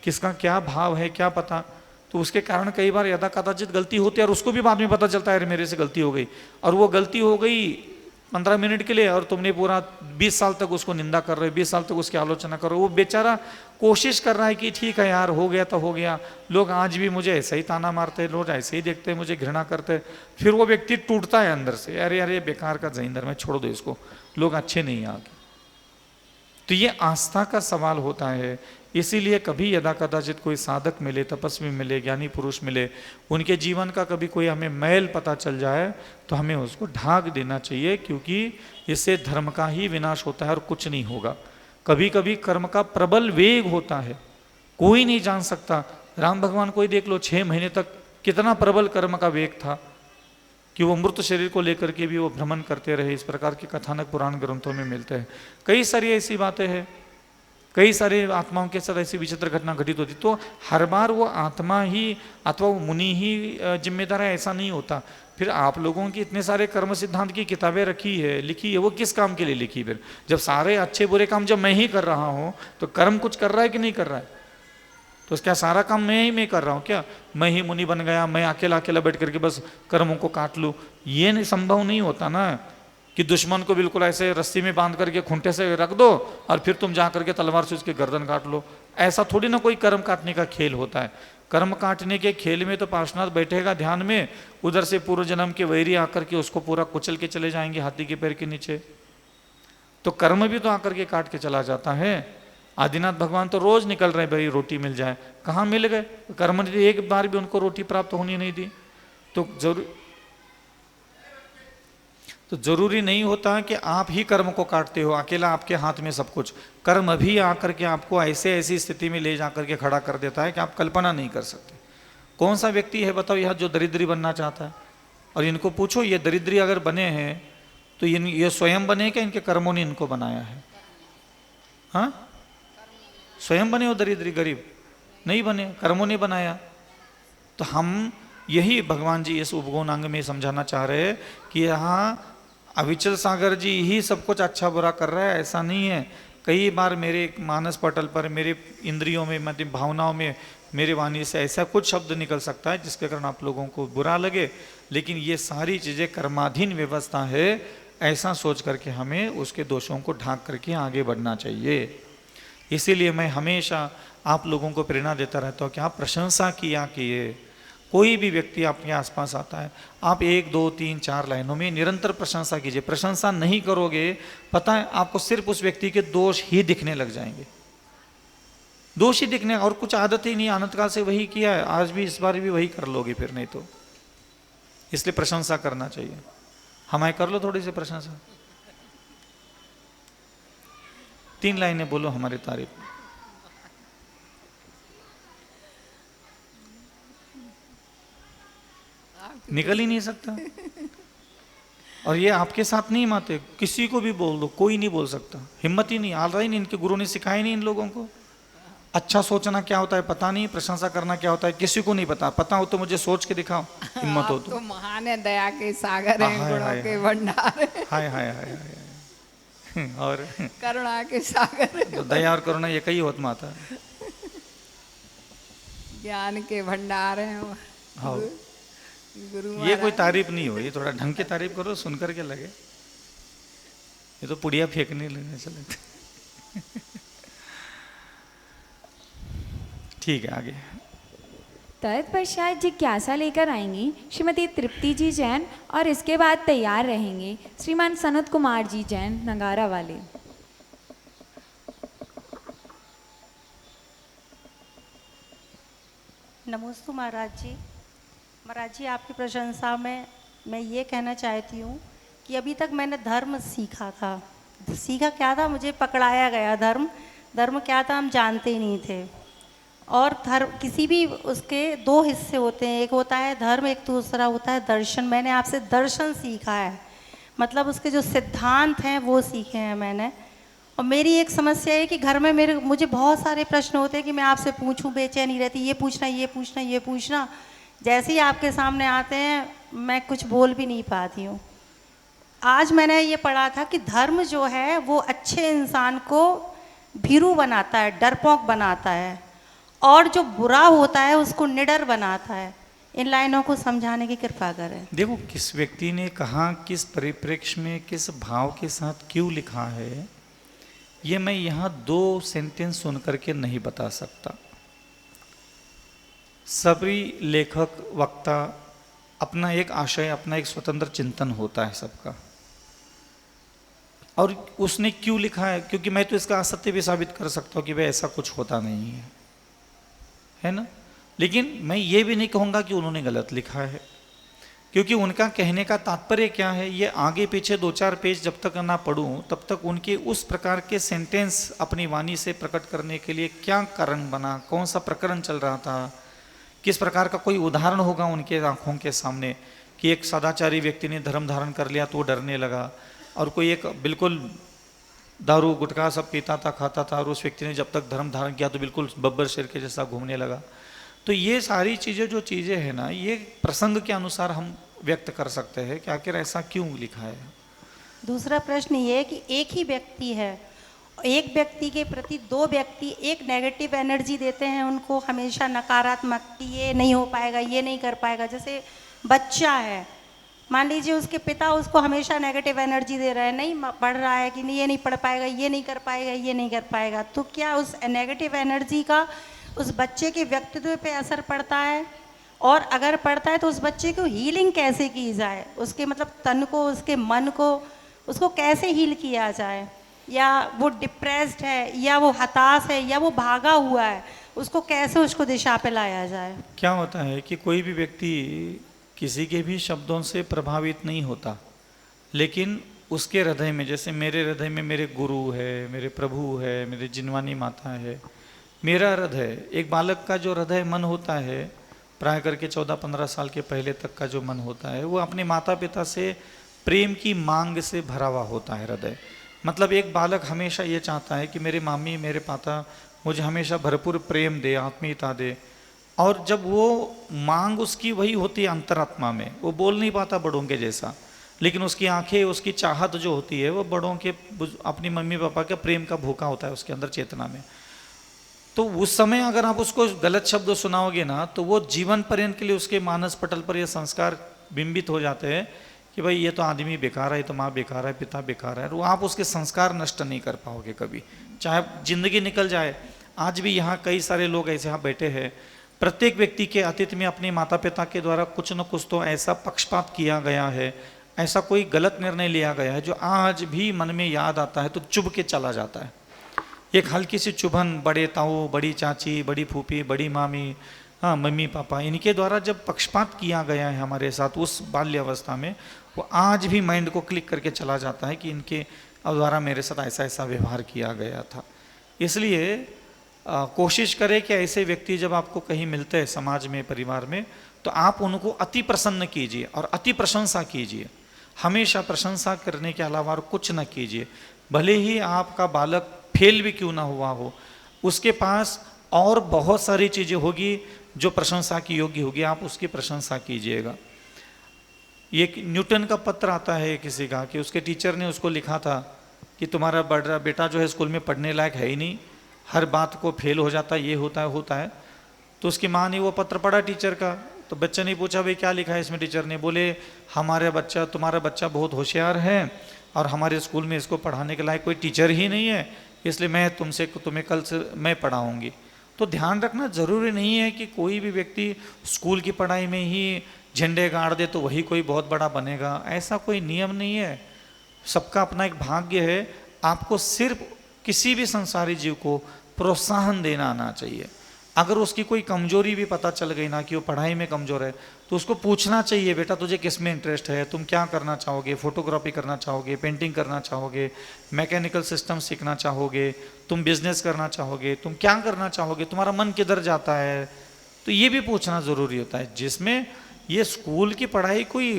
B: किसका क्या भाव है क्या पता, तो उसके कारण कई बार यदा कदाचित गलती होती है, और उसको भी बाद में पता चलता है मेरे से गलती हो गई, और वो गलती हो गई 15 मिनट के लिए, और तुमने पूरा 20 साल तक उसको निंदा कर रहे हो, 20 साल तक उसकी आलोचना कर रहे हो। वो बेचारा कोशिश कर रहा है कि ठीक है यार, हो गया तो हो गया, लोग आज भी मुझे ऐसे ही ताना मारते हैं, लोग ऐसे ही देखते हैं, मुझे घृणा करते हैं। फिर वो व्यक्ति टूटता है अंदर से, अरे अरे बेकार का जहिंदर में, छोड़ दो इसको, लोग अच्छे नहीं आगे। तो ये आस्था का सवाल होता है। इसीलिए कभी यदा कदाचित कोई साधक मिले, तपस्वी मिले, ज्ञानी पुरुष मिले, उनके जीवन का कभी कोई हमें मैल पता चल जाए तो हमें उसको ढांक देना चाहिए, क्योंकि इससे धर्म का ही विनाश होता है और कुछ नहीं होगा। कभी कभी कर्म का प्रबल वेग होता है, कोई नहीं जान सकता। राम भगवान को ही देख लो, 6 महीने तक कितना प्रबल कर्म का वेग था कि वो मृत शरीर को लेकर के भी वो भ्रमण करते रहे। इस प्रकार के कथानक पुराण ग्रंथों में मिलते हैं। कई सारी ऐसी बातें हैं, कई सारे आत्माओं के साथ ऐसी विचित्र घटना घटित होती। तो हर बार वो आत्मा ही अथवा वो मुनि ही जिम्मेदार है ऐसा नहीं होता। फिर आप लोगों की इतने सारे कर्म सिद्धांत की किताबें रखी है, लिखी है, वो किस काम के लिए लिखी? फिर जब सारे अच्छे बुरे काम जब मैं ही कर रहा हूँ तो कर्म कुछ कर रहा है कि नहीं कर रहा है? तो क्या सारा काम मैं कर रहा हूँ क्या? मैं ही मुनि बन गया, मैं अकेला अकेला बैठ करके बस कर्मों को काट लूँ? ये नहीं, संभव नहीं होता ना कि दुश्मन को बिल्कुल ऐसे रस्सी में बांध करके खूंटे से रख दो और फिर तुम जा करके तलवार से उसके गर्दन काट लो। ऐसा थोड़ी ना कोई कर्म काटने का खेल होता है। कर्म काटने के खेल में तो पार्श्वनाथ बैठेगा ध्यान में, उधर से पूर्व जन्म के वैरी आकर के उसको पूरा कुचल के चले जाएंगे हाथी के पैर के नीचे। तो कर्म भी तो आकर के काट के चला जाता है। आदिनाथ भगवान तो रोज निकल रहे भाई रोटी मिल जाए, कहाँ मिल गए? कर्म ने एक बार भी उनको रोटी प्राप्त होने नहीं दी। तो जरूरी नहीं होता कि आप ही कर्म को काटते हो, अकेला आपके हाथ में सब कुछ। कर्म भी आकर के आपको ऐसी स्थिति में ले जाकर के खड़ा कर देता है कि आप कल्पना नहीं कर सकते। कौन सा व्यक्ति है बताओ यह जो दरिद्री बनना चाहता है? और इनको पूछो ये दरिद्री अगर बने हैं तो ये स्वयं बने क्या इनके कर्मों ने इनको बनाया है? हाँ, स्वयं बने हो दरिद्री गरीब? नहीं बने, कर्मों ने बनाया। तो हम यही भगवान जी इस उपगुण अंग में समझाना चाह रहे हैं कि यहाँ अविचल सागर जी ही सब कुछ अच्छा बुरा कर रहा है, ऐसा नहीं है। कई बार मेरे मानस पटल पर, मेरे इंद्रियों में, मतलब भावनाओं में, मेरे वाणी से ऐसा कुछ शब्द निकल सकता है जिसके कारण आप लोगों को बुरा लगे, लेकिन ये सारी चीज़ें कर्माधीन व्यवस्था है, ऐसा सोच करके हमें उसके दोषों को ढांक करके आगे बढ़ना चाहिए। इसीलिए मैं हमेशा आप लोगों को प्रेरणा देता रहता हूँ कि आप प्रशंसा किया कीजिए। कोई भी व्यक्ति आपके आसपास आता है, आप 1, 2, 3, 4 लाइनों में निरंतर प्रशंसा कीजिए। प्रशंसा नहीं करोगे, पता है आपको सिर्फ उस व्यक्ति के दोष ही दिखने लग जाएंगे, दोष ही दिखने, और कुछ आदत ही नहीं। अनंत काल से वही किया है, आज भी इस बार भी वही कर लोगे फिर, नहीं तो। इसलिए प्रशंसा करना चाहिए। हमारे कर लो थोड़ी सी प्रशंसा, 3 लाइनें बोलो हमारी तारीफ। निकल ही नहीं सकता। और ये आपके साथ नहीं माते, किसी को भी बोल दो, कोई नहीं बोल सकता, हिम्मत ही नहीं, आ रहा ही नहीं, इनके गुरु ने सिखाया नहीं इन लोगों को। अच्छा सोचना क्या होता है पता नहीं, प्रशंसा करना क्या होता है किसी को नहीं पता। पता हो तो मुझे सोच के दिखाओ, हिम्मत हो
E: आप तो महान है, दया के सागर हैं,
B: हाय,
E: गुणों
B: हाय,
E: के
B: हाय।
E: भंडार हैं,
B: हाय हाय हाय हाय। और
E: करुणा के सागर हैं,
B: तो दया और करुणा एक ही होत माता।
E: ज्ञान के भंडार हैं।
B: हाँ,
E: गुरु
B: ये कोई
E: महाराज
B: तारीफ नहीं हो, ये थोड़ा ढंग की तारीफ करो, सुन करके लगे ये तो पुड़िया फेंकने लगे चले। ठीक है, आगे।
C: तत्पश्चात जिज्ञासा लेकर आएंगी श्रीमती तृप्ति जी जैन और इसके बाद तैयार रहेंगे श्रीमान सनत कुमार जी जैन नगारा वाले।
F: नमोस्तु महाराज जी। महाराज जी, आपकी प्रशंसा में मैं ये कहना चाहती हूँ कि अभी तक मैंने धर्म सीखा था। सीखा क्या था, मुझे पकड़ाया गया धर्म क्या था हम जानते ही नहीं थे। और धर्म किसी भी उसके दो हिस्से होते हैं, एक होता है धर्म, एक दूसरा होता है दर्शन। मैंने आपसे दर्शन सीखा है, मतलब उसके जो सिद्धांत हैं वो सीखे हैं मैंने। और मेरी एक समस्या है कि घर में मुझे बहुत सारे प्रश्न होते हैं कि मैं आपसे पूछूं, बेचैनी रहती, ये पूछना। जैसे ही आपके सामने आते हैं मैं कुछ बोल भी नहीं पाती हूँ। आज मैंने ये पढ़ा था कि धर्म जो है वो अच्छे इंसान को भीरू बनाता है, डरपोक बनाता है, और जो बुरा होता है उसको निडर बनाता है। इन लाइनों को समझाने की कृपा करें।
B: देखो, किस व्यक्ति ने कहा, किस परिप्रेक्ष्य में, किस भाव के साथ क्यों लिखा है, ये मैं यहाँ 2 सेंटेंस सुन करके नहीं बता सकता। सभी लेखक वक्ता अपना एक आशय, अपना एक स्वतंत्र चिंतन होता है सबका, और उसने क्यों लिखा है, क्योंकि मैं तो इसका असत्य भी साबित कर सकता हूँ कि भाई ऐसा कुछ होता नहीं है ना। लेकिन मैं ये भी नहीं कहूँगा कि उन्होंने गलत लिखा है, क्योंकि उनका कहने का तात्पर्य क्या है, ये आगे पीछे 2-4 पेज जब तक ना पढ़ूं तब तक उनके उस प्रकार के सेंटेंस अपनी वाणी से प्रकट करने के लिए क्या कारण बना, कौन सा प्रकरण चल रहा था, किस प्रकार का कोई उदाहरण होगा उनके आंखों के सामने कि एक सदाचारी व्यक्ति ने धर्म धारण कर लिया तो वो डरने लगा, और कोई एक बिल्कुल दारू गुटखा सब पीता था, खाता था, और उस व्यक्ति ने जब तक धर्म धारण किया तो बिल्कुल बब्बर शेर के जैसा घूमने लगा। तो ये सारी चीज़ें जो चीज़ें हैं ना, ये प्रसंग के अनुसार हम व्यक्त कर सकते हैं कि आखिर ऐसा क्यों लिखा है।
F: दूसरा प्रश्न ये है कि एक ही व्यक्ति है, एक व्यक्ति के प्रति 2 व्यक्ति एक नेगेटिव एनर्जी देते हैं उनको, हमेशा नकारात्मक कि ये नहीं हो पाएगा, ये नहीं कर पाएगा। जैसे बच्चा है, मान लीजिए उसके पिता उसको हमेशा नेगेटिव एनर्जी दे रहा है, नहीं पढ़ रहा है कि नहीं, ये नहीं पढ़ पाएगा, ये नहीं कर पाएगा, ये नहीं कर पाएगा, तो क्या उस नेगेटिव एनर्जी का उस बच्चे के व्यक्तित्व पे असर पड़ता है? और अगर पड़ता है तो उस बच्चे को हीलिंग कैसे की जाए, उसके मतलब तन को, उसके मन को, उसको कैसे हील किया जाए? या वो डिप्रेस्ड है, या वो हताश है, या वो भागा हुआ है, उसको कैसे उसको दिशा पे लाया जाए?
B: क्या होता है कि कोई भी व्यक्ति किसी के भी शब्दों से प्रभावित नहीं होता, लेकिन उसके हृदय में, जैसे मेरे हृदय में मेरे गुरु है, मेरे प्रभु है, मेरे जिनवानी माता है, मेरा हृदय, एक बालक का जो हृदय मन होता है प्राय करके 14-15 साल के पहले तक का जो मन होता है, वो अपने माता पिता से प्रेम की मांग से भरा हुआ होता है हृदय। मतलब एक बालक हमेशा ये चाहता है कि मेरे मामी, मेरे पापा मुझे हमेशा भरपूर प्रेम दे, आत्मीयता दे, और जब वो मांग उसकी वही होती है अंतरात्मा में, वो बोल नहीं पाता बड़ों के जैसा, लेकिन उसकी आंखें, उसकी चाहत जो होती है वो बड़ों के, अपनी मम्मी पापा के प्रेम का भूखा होता है उसके अंदर चेतना में। तो उस समय अगर आप उसको गलत शब्द सुनाओगे ना, तो वो जीवन पर्यंत के लिए उसके मानस पटल पर ये संस्कार बिंबित हो जाते हैं कि भाई ये तो आदमी बेकार है, ये तो माँ बेकार है, पिता बेकार है, और आप उसके संस्कार नष्ट नहीं कर पाओगे कभी, चाहे जिंदगी निकल जाए। आज भी यहाँ कई सारे लोग ऐसे यहाँ बैठे हैं, प्रत्येक व्यक्ति के अतीत में अपने माता पिता के द्वारा कुछ न कुछ तो ऐसा पक्षपात किया गया है, ऐसा कोई गलत निर्णय लिया गया है जो आज भी मन में याद आता है तो चुभ के चला जाता है। एक हल्की सी चुभन, बड़े ताऊ, बड़ी चाची, बड़ी फूफी, बड़ी मामी, हाँ मम्मी पापा, इनके द्वारा जब पक्षपात किया गया है हमारे साथ उस बाल्यावस्था में, वो आज भी माइंड को क्लिक करके चला जाता है कि इनके द्वारा मेरे साथ ऐसा ऐसा व्यवहार किया गया था। इसलिए कोशिश करें कि ऐसे व्यक्ति जब आपको कहीं मिलते हैं समाज में, परिवार में, तो आप उनको अति प्रसन्न कीजिए और अति प्रशंसा कीजिए। हमेशा प्रशंसा करने के अलावा और कुछ न कीजिए। भले ही आपका बालक फेल भी क्यों ना हुआ हो, उसके पास और बहुत सारी चीज़ें होगी जो प्रशंसा की योग्य होगी, आप उसकी प्रशंसा कीजिएगा। ये न्यूटन का पत्र आता है किसी का कि उसके टीचर ने उसको लिखा था कि तुम्हारा बड़ा बेटा जो है स्कूल में पढ़ने लायक है ही नहीं, हर बात को फेल हो जाता है, ये होता है। तो उसकी माँ ने वो पत्र पढ़ा टीचर का, तो बच्चे ने पूछा भाई क्या लिखा है इसमें। टीचर ने बोले तुम्हारा बच्चा बहुत होशियार है और हमारे स्कूल में इसको पढ़ाने के लायक कोई टीचर ही नहीं है, इसलिए मैं तुम्हें कल से मैं पढ़ाऊँगी। तो ध्यान रखना, ज़रूरी नहीं है कि कोई भी व्यक्ति स्कूल की पढ़ाई में ही झंडे गाड़ दे तो वही कोई बहुत बड़ा बनेगा, ऐसा कोई नियम नहीं है। सबका अपना एक भाग्य है। आपको सिर्फ किसी भी संसारी जीव को प्रोत्साहन देना आना चाहिए। अगर उसकी कोई कमजोरी भी पता चल गई ना कि वो पढ़ाई में कमजोर है, तो उसको पूछना चाहिए, बेटा तुझे किस में इंटरेस्ट है, तुम क्या करना चाहोगे, फोटोग्राफी करना चाहोगे, पेंटिंग करना चाहोगे, मैकेनिकल सिस्टम सीखना चाहोगे, तुम बिजनेस करना चाहोगे, तुम क्या करना चाहोगे, तुम्हारा मन किधर जाता है। तो ये भी पूछना ज़रूरी होता है। जिसमें ये स्कूल की पढ़ाई कोई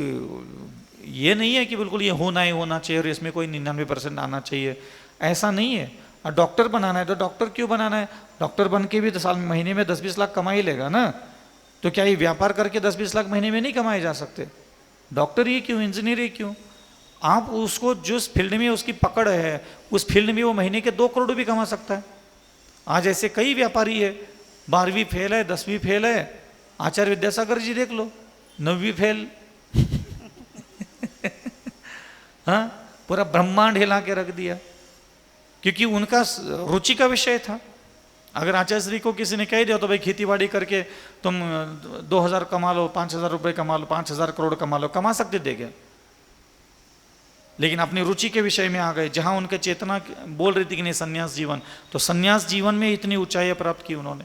B: ये नहीं है कि बिल्कुल ये होना ही होना चाहिए और इसमें कोई 99% आना चाहिए, ऐसा नहीं है। और डॉक्टर बनाना है तो डॉक्टर क्यों बनाना है, डॉक्टर बन के भी तो महीने में 10-20 लाख कमा ही लेगा ना। तो क्या ये व्यापार करके 10-20 लाख महीने में नहीं कमाए जा सकते? डॉक्टर ही क्यों, इंजीनियर ही क्यों? आप उसको जिस फील्ड में उसकी पकड़ है उस फील्ड में वो महीने के 2 करोड़ भी कमा सकता है। आज ऐसे कई व्यापारी है, 12वीं फेल है, 10वीं फेल है, आचार्य विद्यासागर जी देख लो, 9वीं फेल हाँ, पूरा ब्रह्मांड हिला के रख दिया, क्योंकि उनका रुचि का विषय था। अगर आचार्य श्री को किसी ने कह दिया तो भाई खेतीबाड़ी करके तुम 2000 कमा लो, 5000 रुपये कमा लो, 5000 करोड़ कमा लो, कमा सकते थे क्या? लेकिन अपनी रुचि के विषय में आ गए, जहां उनके चेतना बोल रही थी कि नहीं संन्यास जीवन, तो संन्यास जीवन में इतनी ऊंचाई प्राप्त की उन्होंने।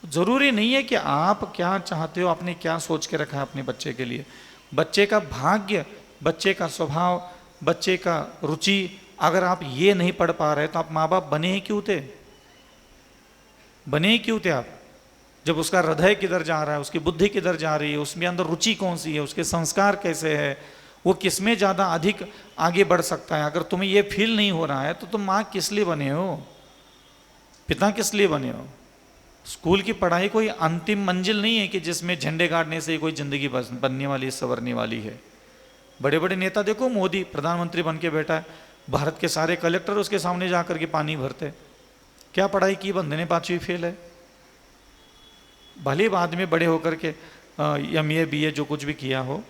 B: तो जरूरी नहीं है कि आप क्या चाहते हो, आपने क्या सोच के रखा है अपने बच्चे के लिए। बच्चे का भाग्य, बच्चे का स्वभाव, बच्चे का रुचि, अगर आप ये नहीं पढ़ पा रहे तो आप माँ बाप बने ही क्यों थे? बने ही क्यों थे आप? जब उसका हृदय किधर जा रहा है, उसकी बुद्धि किधर जा रही है, उसमें अंदर रुचि कौन सी है, उसके संस्कार कैसे है, वो किसमें ज़्यादा अधिक आगे बढ़ सकता है। अगर तुम्हें ये फील नहीं हो रहा है तो तुम माँ किस लिए बने हो, पिता किस लिए बने हो? स्कूल की पढ़ाई कोई अंतिम मंजिल नहीं है कि जिसमें झंडे गाड़ने से कोई जिंदगी बनने वाली, संवरने वाली है। बड़े बड़े नेता देखो, मोदी प्रधानमंत्री बन के बैठा है, भारत के सारे कलेक्टर उसके सामने जाकर के पानी भरते। क्या पढ़ाई की बंदे ने, 5वीं फेल है। भले बाद में बड़े होकर के MA BA जो कुछ भी किया हो,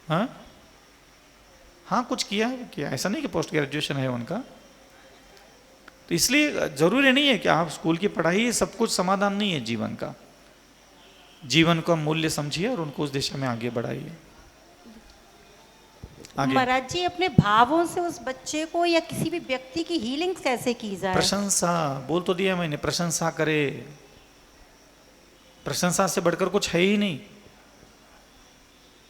B: हाँ कुछ किया, ऐसा नहीं कि पोस्ट ग्रेजुएशन है उनका। तो इसलिए जरूरी नहीं है कि आप स्कूल की पढ़ाई सब कुछ समाधान नहीं है जीवन का। जीवन का मूल्य समझिए और उनको उस दिशा में आगे बढ़ाइए।
F: महाराज जी, अपने भावों से उस बच्चे को या किसी भी व्यक्ति की हीलिंग कैसे की जाए?
B: प्रशंसा, बोल तो दिया मैंने, प्रशंसा करे। प्रशंसा से बढ़कर कुछ है ही नहीं,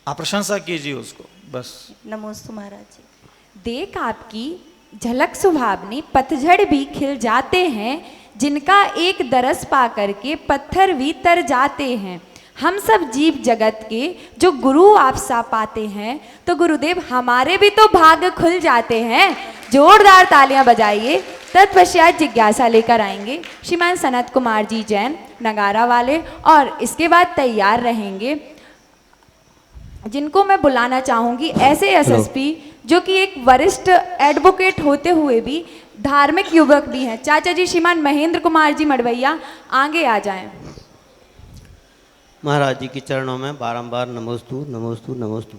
B: आप प्रशंसा कीजिए उसको बस।
F: नमोस्तु महाराज जी।
C: देख आपकी झलक सुहावनी, पतझड़ भी खिल जाते हैं, जिनका एक दरस पा करके पत्थर भी तर जाते हैं। हम सब जीव जगत के जो गुरु आप सा पाते हैं, तो गुरुदेव हमारे भी तो भाग्य खुल जाते हैं। जोरदार तालियां बजाइए। तत्पश्चात जिज्ञासा लेकर आएंगे श्रीमान सनत कुमार जी जैन नगारा वाले, और इसके बाद तैयार रहेंगे जिनको मैं बुलाना चाहूँगी ऐसे SSP जो कि एक वरिष्ठ एडवोकेट होते हुए भी धार्मिक युवक भी हैं। चाचा जी श्रीमान महेंद्र कुमार जी मड़वैया आगे आ जाएं।
G: महाराज जी के चरणों में बारंबार नमोस्तु नमोस्तु नमोस्तु।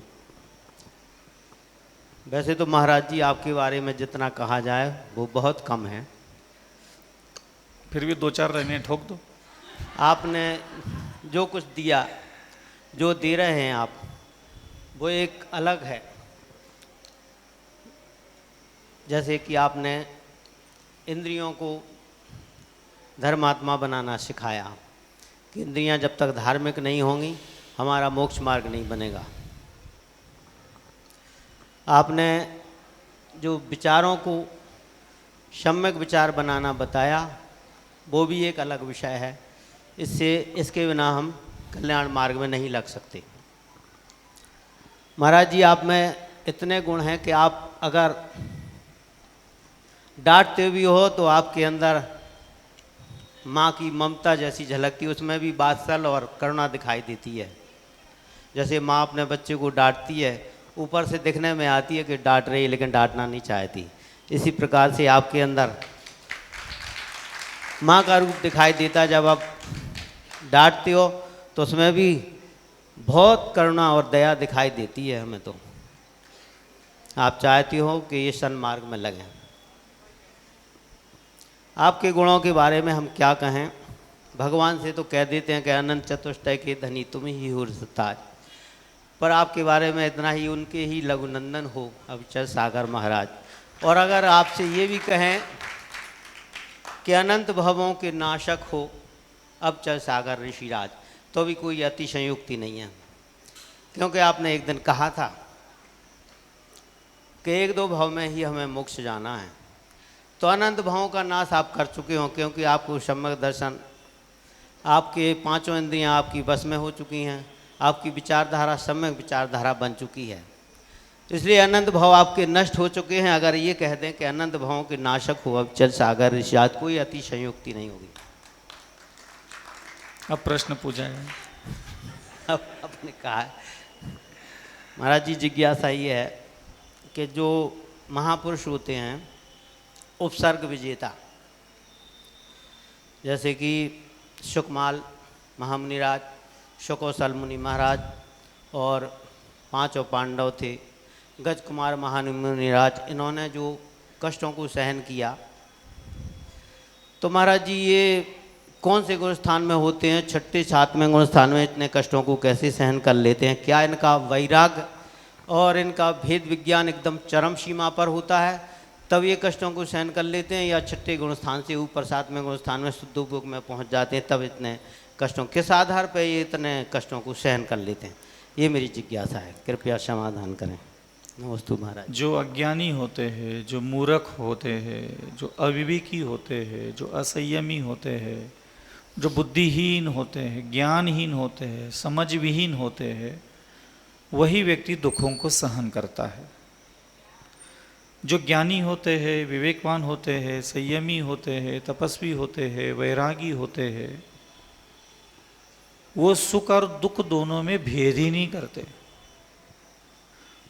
G: वैसे तो महाराज जी आपके बारे में जितना कहा जाए वो बहुत कम है,
B: फिर भी 2-4 रहने ठोक दो।
G: आपने जो कुछ दिया, जो दे रहे हैं आप, वो एक अलग है। जैसे कि आपने इंद्रियों को धर्मात्मा बनाना सिखाया कि इंद्रियां जब तक धार्मिक नहीं होंगी हमारा मोक्ष मार्ग नहीं बनेगा। आपने जो विचारों को सम्यक विचार बनाना बताया वो भी एक अलग विषय है। इसके बिना हम कल्याण मार्ग में नहीं लग सकते। महाराज जी आप में इतने गुण हैं कि आप अगर डांटते भी हो तो आपके अंदर माँ की ममता जैसी झलकती है, उसमें भी वात्सल और करुणा दिखाई देती है। जैसे माँ अपने बच्चे को डांटती है, ऊपर से दिखने में आती है कि डांट रही है लेकिन डांटना नहीं चाहती। इसी प्रकार से आपके अंदर माँ का रूप दिखाई देता है। जब आप डांटते हो तो उसमें भी बहुत करुणा और दया दिखाई देती है हमें। तो आप चाहती हो कि ये सन्मार्ग में लगें। आपके गुणों के बारे में हम क्या कहें, भगवान से तो कह देते हैं कि अनंत चतुष्टय के धनी तुम ही हो रसताज, पर आपके बारे में इतना ही, उनके ही लघुनंदन हो अविचल सागर महाराज। और अगर आपसे ये भी कहें कि अनंत भवों के नाशक हो अविचल सागर ऋषिराज, तो भी कोई अतिशयोक्ति नहीं है। क्योंकि आपने एक दिन कहा था कि 1-2 भव में ही हमें मोक्ष जाना है। तो अनंत भवों का नाश आप कर चुके हो, क्योंकि आपको सम्यक दर्शन, आपके 5 इंद्रियां आपकी बस में हो चुकी हैं, आपकी विचारधारा सम्यक विचारधारा बन चुकी है। इसलिए अनंत भव आपके नष्ट हो चुके हैं। अगर ये कह दें कि अनंत भवों के नाशक हो अविचल सागर ऋषिराज, कोई अतिशयोक्ति नहीं होगी।
B: अब प्रश्न पूछा है।
G: अब आपने कहा है महाराज जी, जिज्ञासा ये है कि जो महापुरुष होते हैं उपसर्ग विजेता, जैसे कि शुकमाल महामुनिराज, शुकोसल मुनि महाराज और 5 पांडव थे, गज कुमार महामुनिराज, इन्होंने जो कष्टों को सहन किया, तो महाराज जी ये कौन से गुण स्थान में होते हैं, 6ठे 7वें गुण स्थान में इतने कष्टों को कैसे सहन कर लेते हैं? क्या इनका वैराग्य और इनका भेद विज्ञान एकदम चरम सीमा पर होता है तब ये कष्टों को सहन कर लेते हैं, या 6ठे गुण स्थान से ऊपर 7वें गुण स्थान में शुद्ध उपयोग में पहुंच जाते हैं तब इतने कष्टों, किस आधार पर ये इतने कष्टों को सहन कर लेते हैं? ये मेरी जिज्ञासा है, कृपया समाधान करें। नमस्ते महाराज।
B: जो अज्ञानी होते हैं, जो मूर्ख होते हैं, जो अविवेकी होते हैं, जो असंयमी होते हैं, जो बुद्धिहीन होते हैं, ज्ञानहीन होते हैं, समझ विहीन होते हैं, वही व्यक्ति दुखों को सहन करता है। जो ज्ञानी होते हैं, विवेकवान होते हैं, संयमी होते हैं, तपस्वी होते हैं, वैरागी होते हैं, वो सुख और दुख दोनों में भेद ही नहीं करते।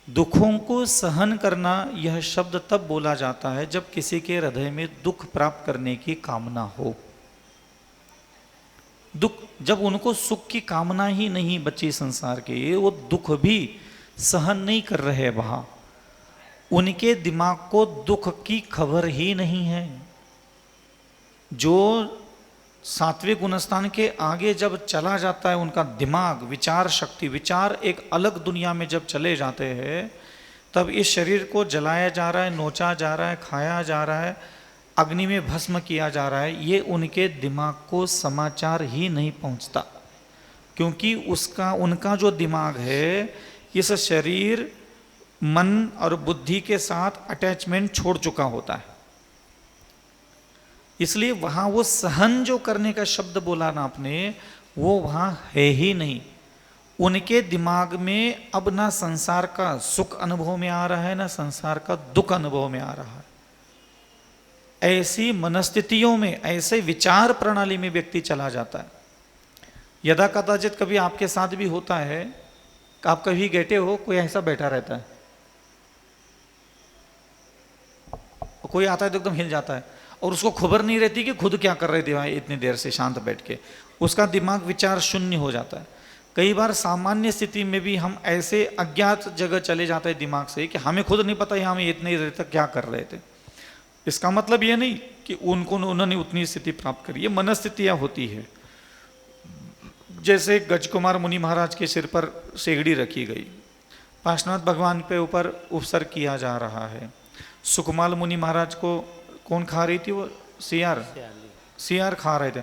B: दुखों को सहन करना यह शब्द तब बोला जाता है जब किसी के हृदय में दुख प्राप्त करने की कामना हो। दुख, जब उनको सुख की कामना ही नहीं बची संसार के, वो दुख भी सहन नहीं कर रहे, वहां उनके दिमाग को दुख की खबर ही नहीं है। जो 7वें गुणस्थान के आगे जब चला जाता है उनका दिमाग, विचार शक्ति, विचार एक अलग दुनिया में जब चले जाते हैं, तब इस शरीर को जलाया जा रहा है, नोचा जा रहा है, खाया जा रहा है, अग्नि में भस्म किया जा रहा है, ये उनके दिमाग को समाचार ही नहीं पहुंचता, क्योंकि उनका जो दिमाग है इस शरीर, मन और बुद्धि के साथ अटैचमेंट छोड़ चुका होता है। इसलिए वहां वो सहन जो करने का शब्द बोला ना आपने, वो वहां है ही नहीं। उनके दिमाग में अब ना संसार का सुख अनुभव में आ रहा है, ना संसार का दुख अनुभव में आ रहा है। ऐसी मनस्थितियों में, ऐसे विचार प्रणाली में व्यक्ति चला जाता है। यदा कदाचित कभी आपके साथ भी होता है कि आप कभी बैठे हो, कोई ऐसा बैठा रहता है, कोई आता है तो एकदम हिल जाता है और उसको खबर नहीं रहती कि खुद क्या कर रहे थे भाई इतनी देर से शांत बैठ के, उसका दिमाग विचार शून्य हो जाता है। कई बार सामान्य स्थिति में भी हम ऐसे अज्ञात जगह चले जाते हैं दिमाग से कि हमें खुद नहीं पता हम इतनी देर तक क्या कर रहे थे। इसका मतलब ये नहीं कि उन्होंने उतनी स्थिति प्राप्त करी, ये मनस्थितियां होती है। जैसे गजकुमार मुनि महाराज के सिर पर सेगड़ी रखी गई, पार्श्वनाथ भगवान पे ऊपर उपसर्ग किया जा रहा है। सुकमाल मुनि महाराज को कौन खा रही थी? वो सियार खा रहे थे।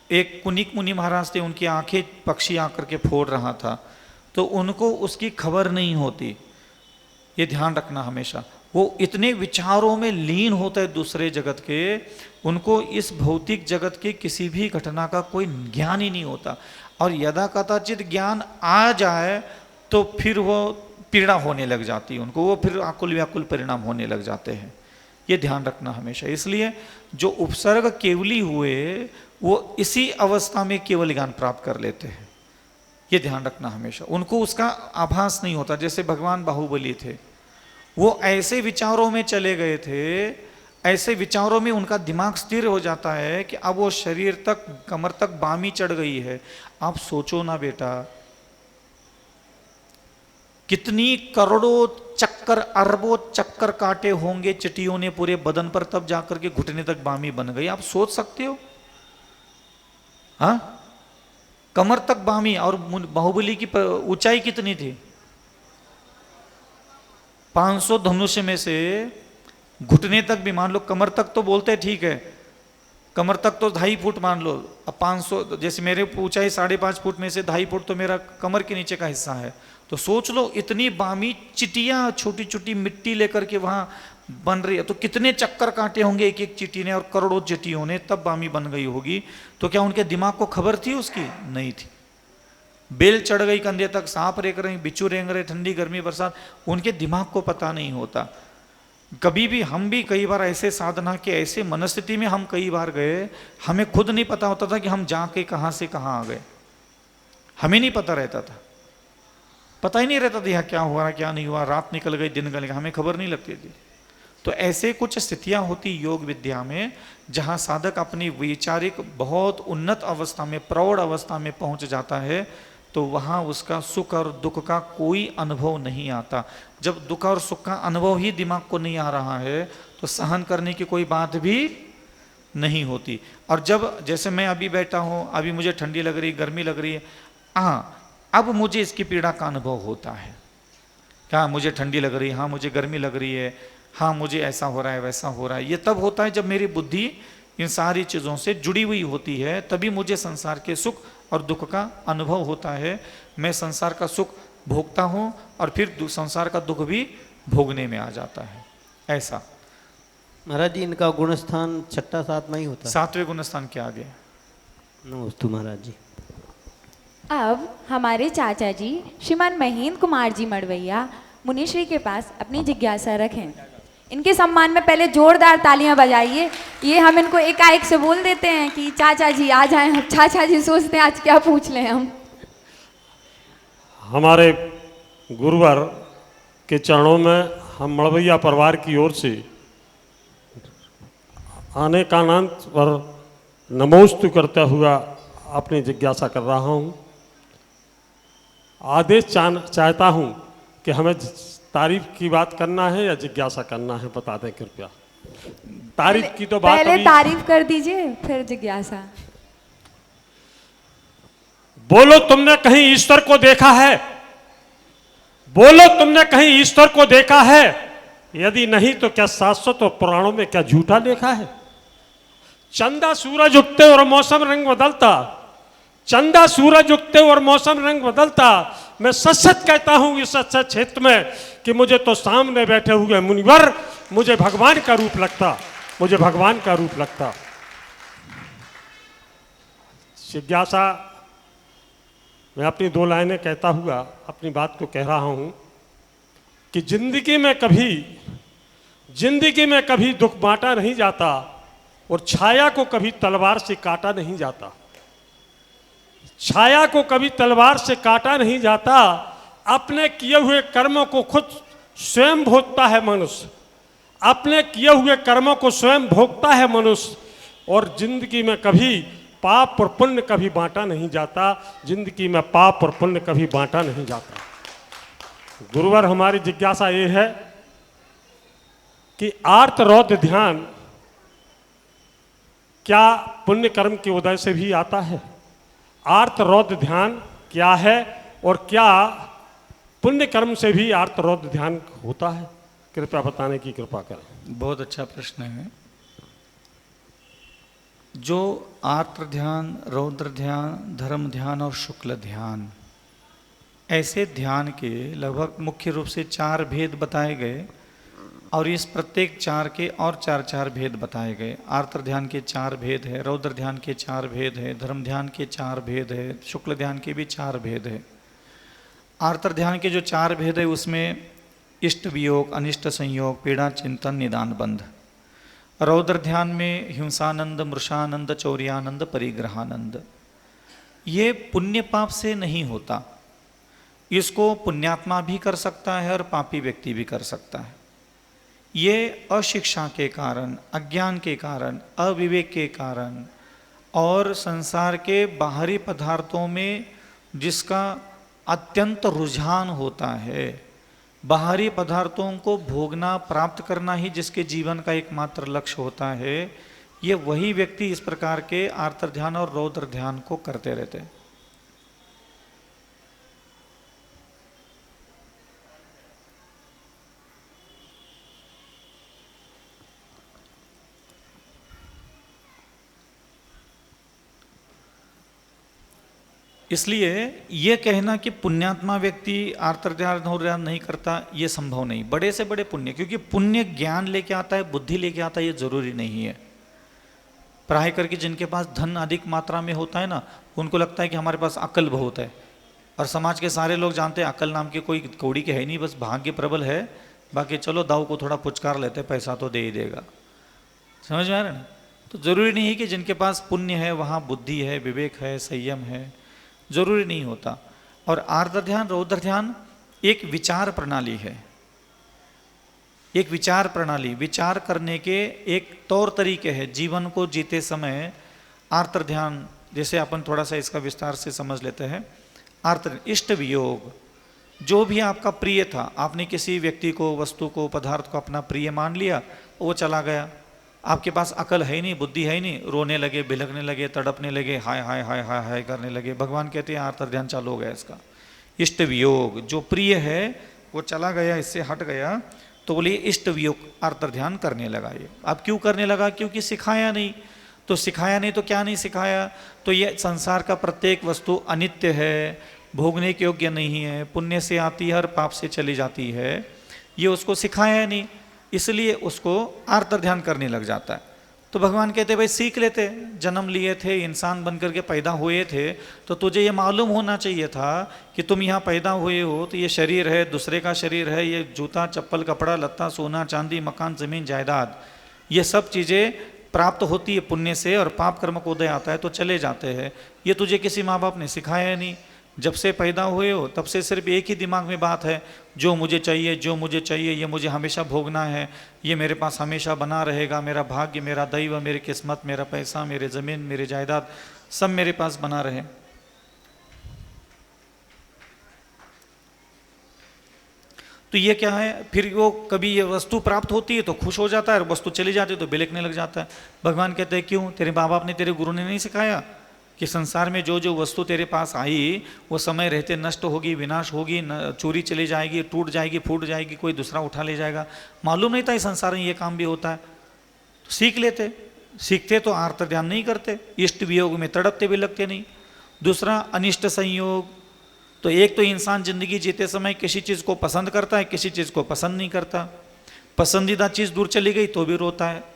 B: एक कुनिक मुनि महाराज थे, उनकी आंखें पक्षी आकर के फोड़ रहा था, तो उनको उसकी खबर नहीं होती। ये ध्यान रखना हमेशा। वो इतने विचारों में लीन होते हैं दूसरे जगत के, उनको इस भौतिक जगत की किसी भी घटना का कोई ज्ञान ही नहीं होता। और यदा कदाचित ज्ञान आ जाए तो फिर वो पीड़ा होने लग जाती है उनको, वो फिर आकुल व्याकुल परिणाम होने लग जाते हैं। ये ध्यान रखना हमेशा। इसलिए जो उपसर्ग केवली हुए वो इसी अवस्था में केवल ज्ञान प्राप्त कर लेते हैं। ये ध्यान रखना हमेशा, उनको उसका आभास नहीं होता। जैसे भगवान बाहुबली थे, वो ऐसे विचारों में चले गए थे, ऐसे विचारों में उनका दिमाग स्थिर हो जाता है कि अब वो शरीर तक, कमर तक बामी चढ़ गई है। आप सोचो ना बेटा, कितनी करोड़ों चक्कर, अरबों चक्कर काटे होंगे चिटियों ने पूरे बदन पर, तब जाकर के घुटने तक बामी बन गई। आप सोच सकते हो? हाँ, कमर तक बामी। और बाहुबली की ऊंचाई कितनी थी? 500 धनुष में से घुटने तक भी मान लो, कमर तक तो बोलते ठीक है, कमर तक तो 2.5 फुट मान लो। अब 500, जैसे मेरे ऊंचाई 5.5 फुट में से 2.5 फुट तो मेरा कमर के नीचे का हिस्सा है, तो सोच लो इतनी बामी चिटियां छोटी छोटी मिट्टी लेकर के वहां बन रही है, तो कितने चक्कर काटे होंगे एक एक चींटी ने, और करोड़ों चिटियों ने, तब बामी बन गई होगी। तो क्या उनके दिमाग को खबर थी उसकी? नहीं थी। बेल चढ़ गई कंधे तक, सांप रेंग रहे, बिच्छू रेंग रहे, ठंडी गर्मी बरसात, उनके दिमाग को पता नहीं होता। कभी भी हम भी कई बार ऐसे साधना के, ऐसे मनस्थिति में हम कई बार गए, हमें खुद नहीं पता होता था कि हम जाके कहां से कहां आ गए। हमें नहीं पता रहता था, पता ही नहीं रहता था यहाँ क्या हुआ क्या नहीं हुआ, रात निकल गई दिन निकल गया, हमें खबर नहीं लगती थी। तो ऐसे कुछ स्थितियां होती योग विद्या में, जहां साधक अपनी वैचारिक बहुत उन्नत अवस्था में, प्रौढ़ अवस्था में पहुंच जाता है, तो वहां उसका सुख और दुख का कोई अनुभव नहीं आता। जब दुख और सुख का अनुभव ही दिमाग को नहीं आ रहा है, तो सहन करने की कोई बात भी नहीं होती। और जब, जैसे मैं अभी बैठा हूं, अभी मुझे ठंडी लग रही, गर्मी लग रही है, हाँ अब मुझे इसकी पीड़ा का अनुभव होता है। क्या मुझे ठंडी लग रही है, हाँ मुझे गर्मी लग रही है, हाँ मुझे ऐसा हो रहा है वैसा हो रहा है। ये तब होता है जब मेरी बुद्धि इन सारी चीज़ों से जुड़ी हुई होती है, तभी मुझे संसार के सुख और दुख का अनुभव होता है। मैं संसार का सुख भोगता हूँ और फिर संसार का दुख भी भोगने में आ जाता है। ऐसा
G: महाराज जी, इनका गुणस्थान 6, 7 ही होता है।
B: 7वें गुणस्थान के आगे।
G: नमस्ते महाराज जी।
C: अब हमारे चाचा जी श्रीमान महेंद्र कुमार जी मड़वैया मुनिश्री के पास अपनी जिज्ञासा रखें। इनके सम्मान में पहले जोरदार तालियां बजाइए। ये हम इनको एकाएक से बोल देते हैं कि चाचा जी आ जाएं, हम चाचा जी सोचते हैं आज क्या पूछ लें हम।
H: हमारे गुरुवर के चरणों में हम मड़वैया परिवार की ओर से आने का अनंत पर नमोस्तु करता हुआ अपनी जिज्ञासा कर रहा हूँ। आदेश चाहता हूँ कि हमें तारीफ की बात करना है या जिज्ञासा करना है, बता दें कृपया। तारीफ की तो बात
C: पहले तारीफ कर दीजिए, फिर जिज्ञासा।
H: बोलो तुमने कहीं ईश्वर को देखा है? बोलो तुमने कहीं ईश्वर को देखा है? यदि नहीं तो क्या शास्त्र और पुराणों में क्या झूठा देखा है? चंदा सूरज उगते और मौसम रंग बदलता, चंदा सूरज उगते और मौसम रंग बदलता। मैं सच सच कहता हूं इस सच क्षेत्र में कि मुझे तो सामने बैठे हुए मुनिवर मुझे भगवान का रूप लगता, मुझे भगवान का रूप लगता। जिज्ञासा मैं अपनी 2 लाइनें कहता हुआ अपनी बात को कह रहा हूं कि जिंदगी में कभी दुख बांटा नहीं जाता और छाया को कभी तलवार से काटा नहीं जाता। छाया को कभी तलवार से काटा नहीं जाता। अपने किए हुए कर्मों को खुद स्वयं भोगता है मनुष्य, अपने किए हुए कर्मों को स्वयं भोगता है मनुष्य। और जिंदगी में कभी पाप और पुण्य कभी बांटा नहीं जाता, जिंदगी में पाप और पुण्य कभी बांटा नहीं जाता। गुरुवर, हमारी जिज्ञासा ये है कि आर्त रौद्र ध्यान क्या पुण्य कर्म के उदय से भी आता है? आर्त रौद्र ध्यान क्या है और क्या पुण्य कर्म से भी आर्त रौद्र ध्यान होता है? कृपया बताने की कृपा करें।
B: बहुत अच्छा प्रश्न है। जो आर्द्र ध्यान, रौद्र ध्यान, धर्म ध्यान और शुक्ल ध्यान, ऐसे ध्यान के लगभग मुख्य रूप से 4 भेद बताए गए और इस प्रत्येक 4 के और 4 भेद बताए गए। आर्द्र ध्यान के 4 भेद है, रौद्र ध्यान के 4 भेद है, धर्म ध्यान के 4 भेद है, शुक्ल ध्यान के भी 4 भेद है। आर्द्र ध्यान के जो 4 भेद है उसमें इष्ट वियोग, अनिष्ट संयोग, पीड़ा चिंतन, निदान बंध। रौद्र ध्यान में हिंसानंद, मृषानंद, चौर्यानंद, परिग्रहानंद, ये पुण्य पाप से नहीं होता। इसको पुण्यात्मा भी कर सकता है और पापी व्यक्ति भी कर सकता है। ये अशिक्षा के कारण, अज्ञान के कारण, अविवेक के कारण और संसार के बाहरी पदार्थों में जिसका अत्यंत रुझान होता है, बाहरी पदार्थों को भोगना, प्राप्त करना ही जिसके जीवन का एकमात्र लक्ष्य होता है, ये वही व्यक्ति इस प्रकार के आर्त ध्यान और रौद्र ध्यान को करते रहते हैं। इसलिए ये कहना कि पुण्यात्मा व्यक्ति आर्तध्यान नहीं करता, ये संभव नहीं। बड़े से बड़े पुण्य, क्योंकि पुण्य ज्ञान लेके आता है, बुद्धि लेके आता है, ये जरूरी नहीं है। पढ़ाई करके जिनके पास धन अधिक मात्रा में होता है ना, उनको लगता है कि हमारे पास अकल बहुत है, और समाज के सारे लोग जानते हैं अकल नाम की कोई कौड़ी के है नहीं, बस भाग्य प्रबल है, बाकी चलो दाऊ को थोड़ा पुचकार लेते, पैसा तो दे ही देगा। समझ में आ रहा है ना? तो जरूरी नहीं है कि जिनके पास पुण्य है वहाँ बुद्धि है, विवेक है, संयम है, जरूरी नहीं होता। और आर्द्र ध्यान, रौद्र ध्यान एक विचार प्रणाली है, एक विचार प्रणाली, विचार करने के एक तौर तरीके हैं। जीवन को जीते समय आर्द्र ध्यान, जैसे अपन थोड़ा सा इसका विस्तार से समझ लेते हैं। आर्द्र इष्ट वियोग, जो भी आपका प्रिय था, आपने किसी व्यक्ति को, वस्तु को, पदार्थ को अपना प्रिय मान लिया, वो चला गया, आपके पास अकल है ही नहीं, बुद्धि है ही नहीं, रोने लगे, बिलखने लगे, तड़पने लगे, हाय हाय हाय हाय हाय करने लगे। भगवान कहते हैं आर्त ध्यान चालू हो गया इसका। इष्ट वियोग, जो प्रिय है वो चला गया, इससे हट गया, तो बोलिए इष्ट वियोग आर्त ध्यान करने लगा। ये अब क्यों करने लगा? क्योंकि सिखाया नहीं। तो सिखाया नहीं तो क्या नहीं सिखाया? तो ये संसार का प्रत्येक वस्तु अनित्य है, भोगने के योग्य नहीं है, पुण्य से आती है और पाप से चली जाती है, ये उसको सिखाया नहीं, इसलिए उसको आर्त ध्यान करने लग जाता है। तो भगवान कहते भाई सीख लेते, जन्म लिए थे, इंसान बनकर के पैदा हुए थे, तो तुझे ये मालूम होना चाहिए था कि तुम यहाँ पैदा हुए हो, तो ये शरीर है, दूसरे का शरीर है, ये जूता चप्पल कपड़ा लत्ता सोना चांदी मकान ज़मीन जायदाद, ये सब चीज़ें प्राप्त होती है पुण्य से, और पाप कर्म को उदय आता है तो चले जाते हैं। ये तुझे किसी माँ बाप ने सिखाया नहीं। जब से पैदा हुए हो तब से सिर्फ एक ही दिमाग में बात है, जो मुझे चाहिए, जो मुझे चाहिए, ये मुझे हमेशा भोगना है, ये मेरे पास हमेशा बना रहेगा, मेरा भाग्य, मेरा दैव, मेरी किस्मत, मेरा पैसा, मेरे ज़मीन, मेरी जायदाद, सब मेरे पास बना रहे। तो ये क्या है? फिर वो कभी ये वस्तु प्राप्त होती है तो खुश हो जाता है, और वस्तु चली जाती है तो बिलखने लग जाता है। भगवान कहते हैं क्यों? तेरे माँ बाप ने, तेरे गुरु ने नहीं सिखाया कि संसार में जो जो वस्तु तेरे पास आई वो समय रहते नष्ट होगी, विनाश होगी, चोरी चली जाएगी, टूट जाएगी, फूट जाएगी, कोई दूसरा उठा ले जाएगा। मालूम नहीं था इस संसार में ये काम भी होता है, तो सीख लेते। सीखते तो आर्त ध्यान नहीं करते, इष्ट वियोग में तड़पते भी लगते नहीं। दूसरा अनिष्ट संयोग, तो एक तो इंसान जिंदगी जीते समय किसी चीज़ को पसंद करता है, किसी चीज़ को पसंद नहीं करता। पसंदीदा चीज़ दूर चली गई तो भी रोता है,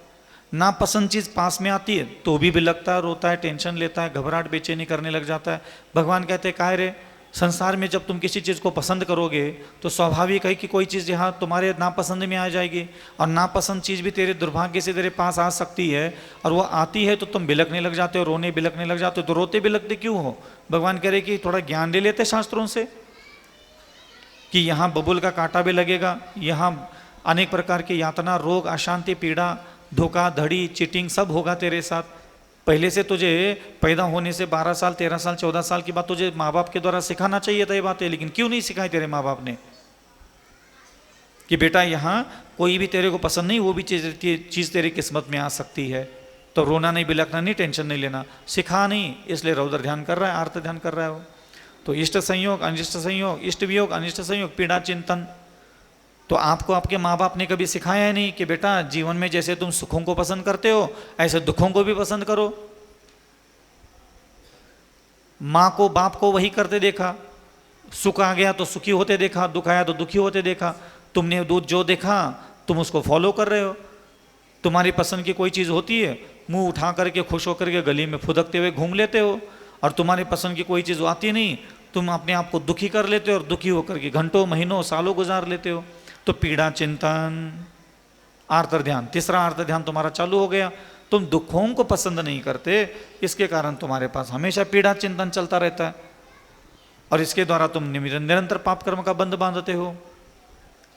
B: नापसंद चीज़ पास में आती है तो भी लगता है, रोता है, टेंशन लेता है, घबराहट बेचैनी करने लग जाता है। भगवान कहते हैं काय रे, संसार में जब तुम किसी चीज़ को पसंद करोगे तो स्वाभाविक है कि कोई चीज़ यहाँ तुम्हारे नापसंद में आ जाएगी, और नापसंद चीज़ भी तेरे दुर्भाग्य से तेरे पास आ सकती है, और वो आती है तो तुम बिलखने लग जाते हो, रोने बिलखने लग जाते हो। तो रोते बिलखते क्यों हो? भगवान कह रहे कि थोड़ा ज्ञान ले लेते शास्त्रों से कि यहाँ बबुल का कांटा भी लगेगा, यहाँ अनेक प्रकार की यातना, रोग, अशांति, पीड़ा, धोखा धड़ी, चीटिंग सब होगा तेरे साथ। पहले से तुझे पैदा होने से 12 साल 13 साल 14 साल की बात तुझे माँ बाप के द्वारा सिखाना चाहिए था ये बातें, लेकिन क्यों नहीं सिखाई तेरे माँ बाप ने कि बेटा यहाँ कोई भी तेरे को पसंद नहीं, वो भी चीज़ तेरी किस्मत में आ सकती है, तो रोना नहीं, बिलखना नहीं, टेंशन नहीं लेना। सिखा नहीं, इसलिए रौद्र ध्यान कर रहा है, आर्त ध्यान कर रहा है वो। तो इष्ट संयोग, अनिष्ट संयोग, इष्ट वियोग, अनिष्ट संयोग, पीड़ा, चिंतन। तो आपको आपके माँ बाप ने कभी सिखाया नहीं कि बेटा जीवन में जैसे तुम सुखों को पसंद करते हो ऐसे दुखों को भी पसंद करो। माँ को बाप को वही करते देखा, सुख आ गया तो सुखी होते देखा, दुख आया तो दुखी होते देखा। तुमने जो देखा तुम उसको फॉलो कर रहे हो। तुम्हारी पसंद की कोई चीज़ होती है, मुंह उठा करके खुश होकर के गली में फुदकते हुए घूम लेते हो, और तुम्हारी पसंद की कोई चीज़ आती नहीं, तुम अपने आप को दुखी कर लेते हो, और दुखी होकर के घंटों महीनों सालों गुजार लेते हो। तो पीड़ा, चिंतन, आर्त ध्यान, तीसरा आर्त ध्यान तुम्हारा चालू हो गया। तुम दुखों को पसंद नहीं करते, इसके कारण तुम्हारे पास हमेशा पीड़ा चिंतन चलता रहता है, और इसके द्वारा तुम निरंतर पाप कर्म का बंध बांधते हो।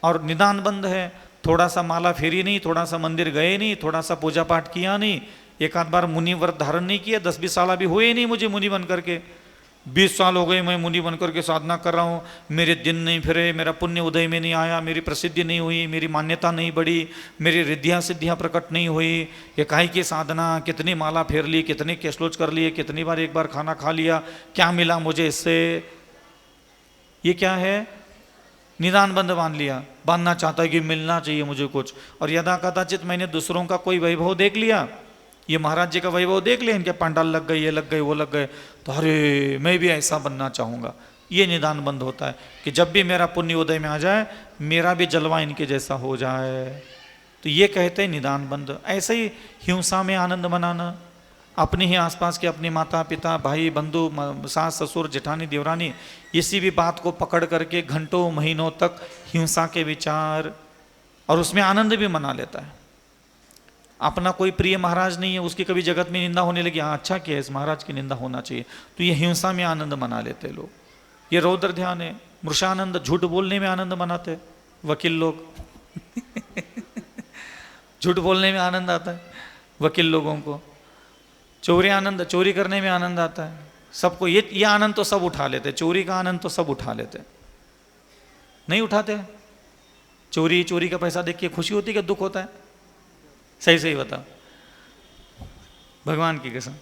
B: और निदान बंध है, थोड़ा सा माला फेरी नहीं, थोड़ा सा मंदिर गए नहीं, थोड़ा सा पूजा पाठ किया नहीं, एक आध बार मुनि व्रत धारण नहीं किया, 10-20 साल अभी हुए ही नहीं मुझे मुनि बन करके, 20 साल हो गए मैं मुनि बन करके साधना कर रहा हूँ, मेरे दिन नहीं फिरे, मेरा पुण्य उदय में नहीं आया, मेरी प्रसिद्धि नहीं हुई, मेरी मान्यता नहीं बढ़ी, मेरी रिद्धियाँ सिद्धियाँ प्रकट नहीं हुई, एकाई की साधना, कितनी माला फेर ली, कितनी केसलोच कर लिए, कितनी बार एक बार खाना खा लिया, क्या मिला मुझे इससे? ये क्या है? निदान बंध बांध लिया, बांधना चाहता है कि मिलना चाहिए मुझे कुछ। और यदा कदाचित मैंने दूसरों का कोई वैभव देख लिया, ये महाराज जी का वैभव देख लिया, इनके पंडाल लग गए, ये लग गए, वो लग गए, तो अरे मैं भी ऐसा बनना चाहूँगा। ये निदान बंध होता है कि जब भी मेरा पुण्य उदय में आ जाए, मेरा भी जलवा इनके जैसा हो जाए, तो ये कहते हैं निदान बंध। ऐसे ही हिंसा में आनंद मनाना, अपने ही आसपास के अपने माता पिता भाई बंधु सास ससुर जेठानी देवरानी, इसी भी बात को पकड़ करके घंटों महीनों तक हिंसा के विचार, और उसमें आनंद भी मना लेता है। अपना कोई प्रिय महाराज नहीं है, उसकी कभी जगत में निंदा होने लगी, हाँ अच्छा किया, इस महाराज की निंदा होना चाहिए, तो ये हिंसा में आनंद मना लेते लोग। ये रौद्र ध्यान है। मृषानंद, झूठ बोलने में आनंद मनाते वकील लोग झूठ बोलने में आनंद आता है वकील लोगों को। चोरी आनंद, चोरी करने में आनंद आता है सबको। ये आनंद तो सब उठा लेते, चोरी का आनंद तो सब उठा लेते, नहीं उठाते? चोरी का पैसा देख के खुशी होती है कि दुख होता है? सही सही बताओ, भगवान की कसम,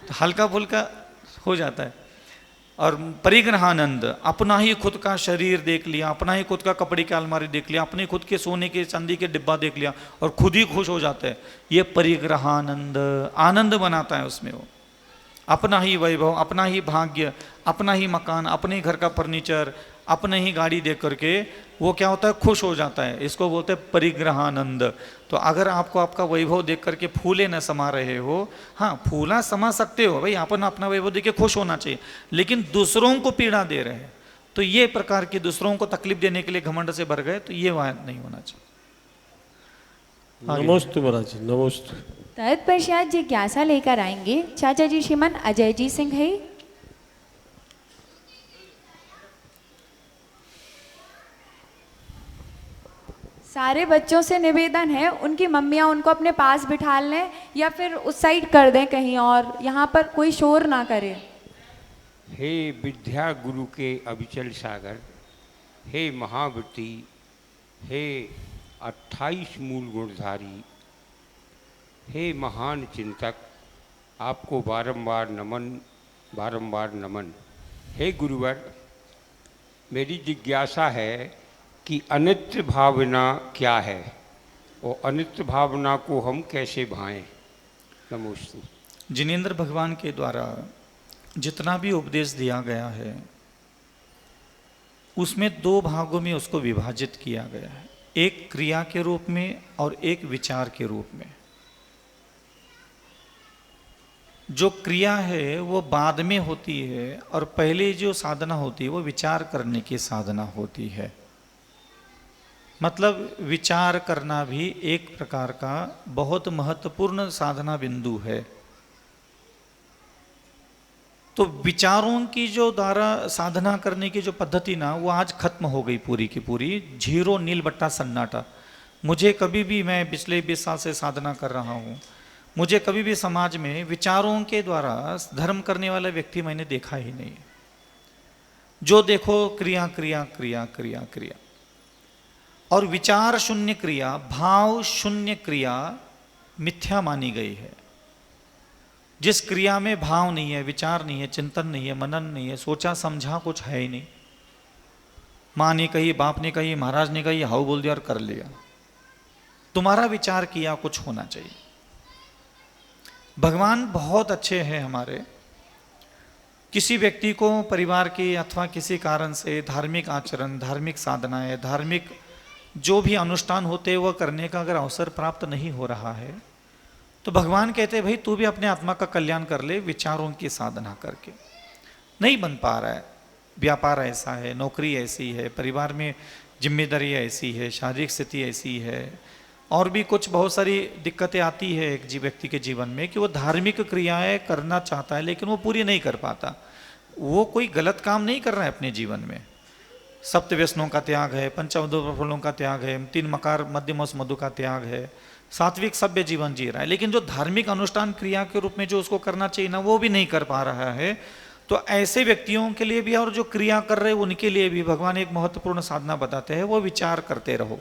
B: तो हल्का फुल्का हो जाता है। और परिग्रहानंद, अपना ही खुद का शरीर देख लिया, अपना ही खुद का कपड़े की अलमारी देख लिया, अपने खुद के सोने के चांदी के डिब्बा देख लिया और खुद ही खुश हो जाते हैं, ये परिग्रहानंद, आनंद बनाता है उसमें वो। अपना ही वैभव, अपना ही भाग्य, अपना ही मकान, अपने घर का फर्नीचर, अपने ही गाड़ी देख करके वो क्या होता है, खुश हो जाता है। इसको बोलते हैं परिग्रहानंद। तो अगर आपको आपका वैभव देख करके फूले न समा रहे हो, हाँ फूला समा सकते हो भाई, अपन अपना वैभव देख के खुश होना चाहिए, लेकिन दूसरों को पीड़ा दे रहे हैं, तो ये प्रकार की दूसरों को तकलीफ देने के लिए घमंड से भर गए, तो ये वहां नहीं होना चाहिए।
H: नमस्ते महाराज, नमस्ते।
C: तत्पश्चात जिज्ञासा लेकर आएंगे चाचा जी श्रीमान अजय जी सिंह है। सारे बच्चों से निवेदन है, उनकी मम्मियाँ उनको अपने पास बिठा लें या फिर उस साइड कर दें कहीं और, यहाँ पर कोई शोर ना करे।
I: हे विद्या गुरु के अविचल सागर, हे महावृत्ति, हे 28 मूल गुणधारी, हे महान चिंतक, आपको बारंबार नमन, बारंबार नमन। हे गुरुवर, मेरी जिज्ञासा है कि अनित्य भावना क्या है और अनित्य भावना को हम कैसे भाएं? नमोस्तु।
B: जिनेंद्र भगवान के द्वारा जितना भी उपदेश दिया गया है उसमें 2 भागों में उसको विभाजित किया गया है, एक क्रिया के रूप में और एक विचार के रूप में। जो क्रिया है वो बाद में होती है और पहले जो साधना होती है वो विचार करने की साधना होती है। मतलब विचार करना भी एक प्रकार का बहुत महत्वपूर्ण साधना बिंदु है। तो विचारों की जो द्वारा साधना करने की जो पद्धति ना, वो आज खत्म हो गई पूरी की पूरी, झीरो नील बट्टा सन्नाटा। मुझे कभी भी, मैं पिछले 20 साल से साधना कर रहा हूँ, मुझे कभी भी समाज में विचारों के द्वारा धर्म करने वाला व्यक्ति मैंने देखा ही नहीं। जो देखो क्रिया क्रिया क्रिया क्रिया क्रिया, और विचार शून्य क्रिया, भाव शून्य क्रिया मिथ्या मानी गई है। जिस क्रिया में भाव नहीं है, विचार नहीं है, चिंतन नहीं है, मनन नहीं है, सोचा समझा कुछ है ही नहीं, माँ ने कही, बाप ने कही, महाराज ने कही, हाउ बोल दिया और कर लिया। तुम्हारा विचार किया कुछ होना चाहिए। भगवान बहुत अच्छे हैं हमारे। किसी व्यक्ति को परिवार के अथवा किसी कारण से धार्मिक आचरण, धार्मिक साधनाएं, धार्मिक जो भी अनुष्ठान होते हैं वह करने का अगर अवसर प्राप्त नहीं हो रहा है, तो भगवान कहते हैं भाई तू भी अपने आत्मा का कल्याण कर ले विचारों की साधना करके। नहीं बन पा रहा है, व्यापार ऐसा है, नौकरी ऐसी है, परिवार में जिम्मेदारी ऐसी है, शारीरिक स्थिति ऐसी है, और भी कुछ बहुत सारी दिक्कतें आती है एक व्यक्ति के जीवन में कि वो धार्मिक क्रियाएं करना चाहता है लेकिन वो पूरी नहीं कर पाता। वो कोई गलत काम नहीं कर रहा है अपने जीवन में, सप्त व्यसनों का त्याग है, पंचमदो फलों का त्याग है, 3 मकार मध्यमोस मधु का त्याग है, सात्विक सभ्य जीवन जी रहा है, लेकिन जो धार्मिक अनुष्ठान क्रिया के रूप में जो उसको करना चाहिए ना वो भी नहीं कर पा रहा है। तो ऐसे व्यक्तियों के लिए भी और जो क्रिया कर रहे हैं उनके लिए भी भगवान एक महत्वपूर्ण साधना बताते हैं, वो विचार करते रहो।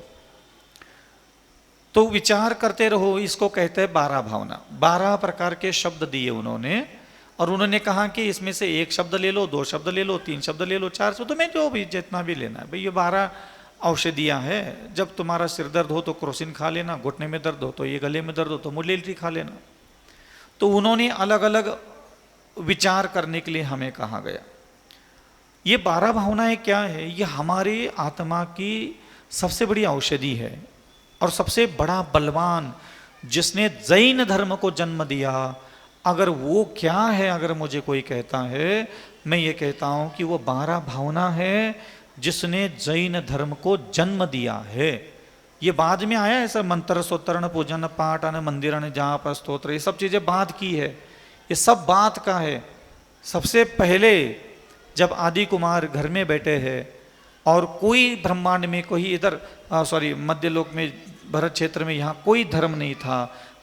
B: तो विचार करते रहो, इसको कहते हैं 12 भावना। 12 प्रकार के शब्द दिए उन्होंने, और उन्होंने कहा कि इसमें से 1 शब्द ले लो, 2 शब्द ले लो, 3 शब्द ले लो, 4 शब्द, तो मैं जो भी जितना भी लेना है भाई, ये 12 औषधियाँ है। जब तुम्हारा सिर दर्द हो तो क्रोसिन खा लेना, घुटने में दर्द हो तो ये, गले में दर्द हो तो मुलेल्टी खा लेना। तो उन्होंने अलग अलग विचार करने के लिए हमें कहा गया। ये 12 भावनाएं क्या है? ये हमारी आत्मा की सबसे बड़ी औषधि है और सबसे बड़ा बलवान जिसने जैन धर्म को जन्म दिया। अगर वो क्या है, अगर मुझे कोई कहता है, मैं ये कहता हूं कि वो 12 भावना है जिसने जैन धर्म को जन्म दिया है। ये बाद में आया है, सब मंत्र सोत्तरण पूजन पाठ आने मंदिर जाप स्तोत्र, ये सब चीजें बाद की है, ये सब बात का है। सबसे पहले जब आदि कुमार घर में बैठे हैं और कोई ब्रह्मांड में कोई इधर मध्य लोक में भरत क्षेत्र में यहाँ कोई धर्म नहीं था,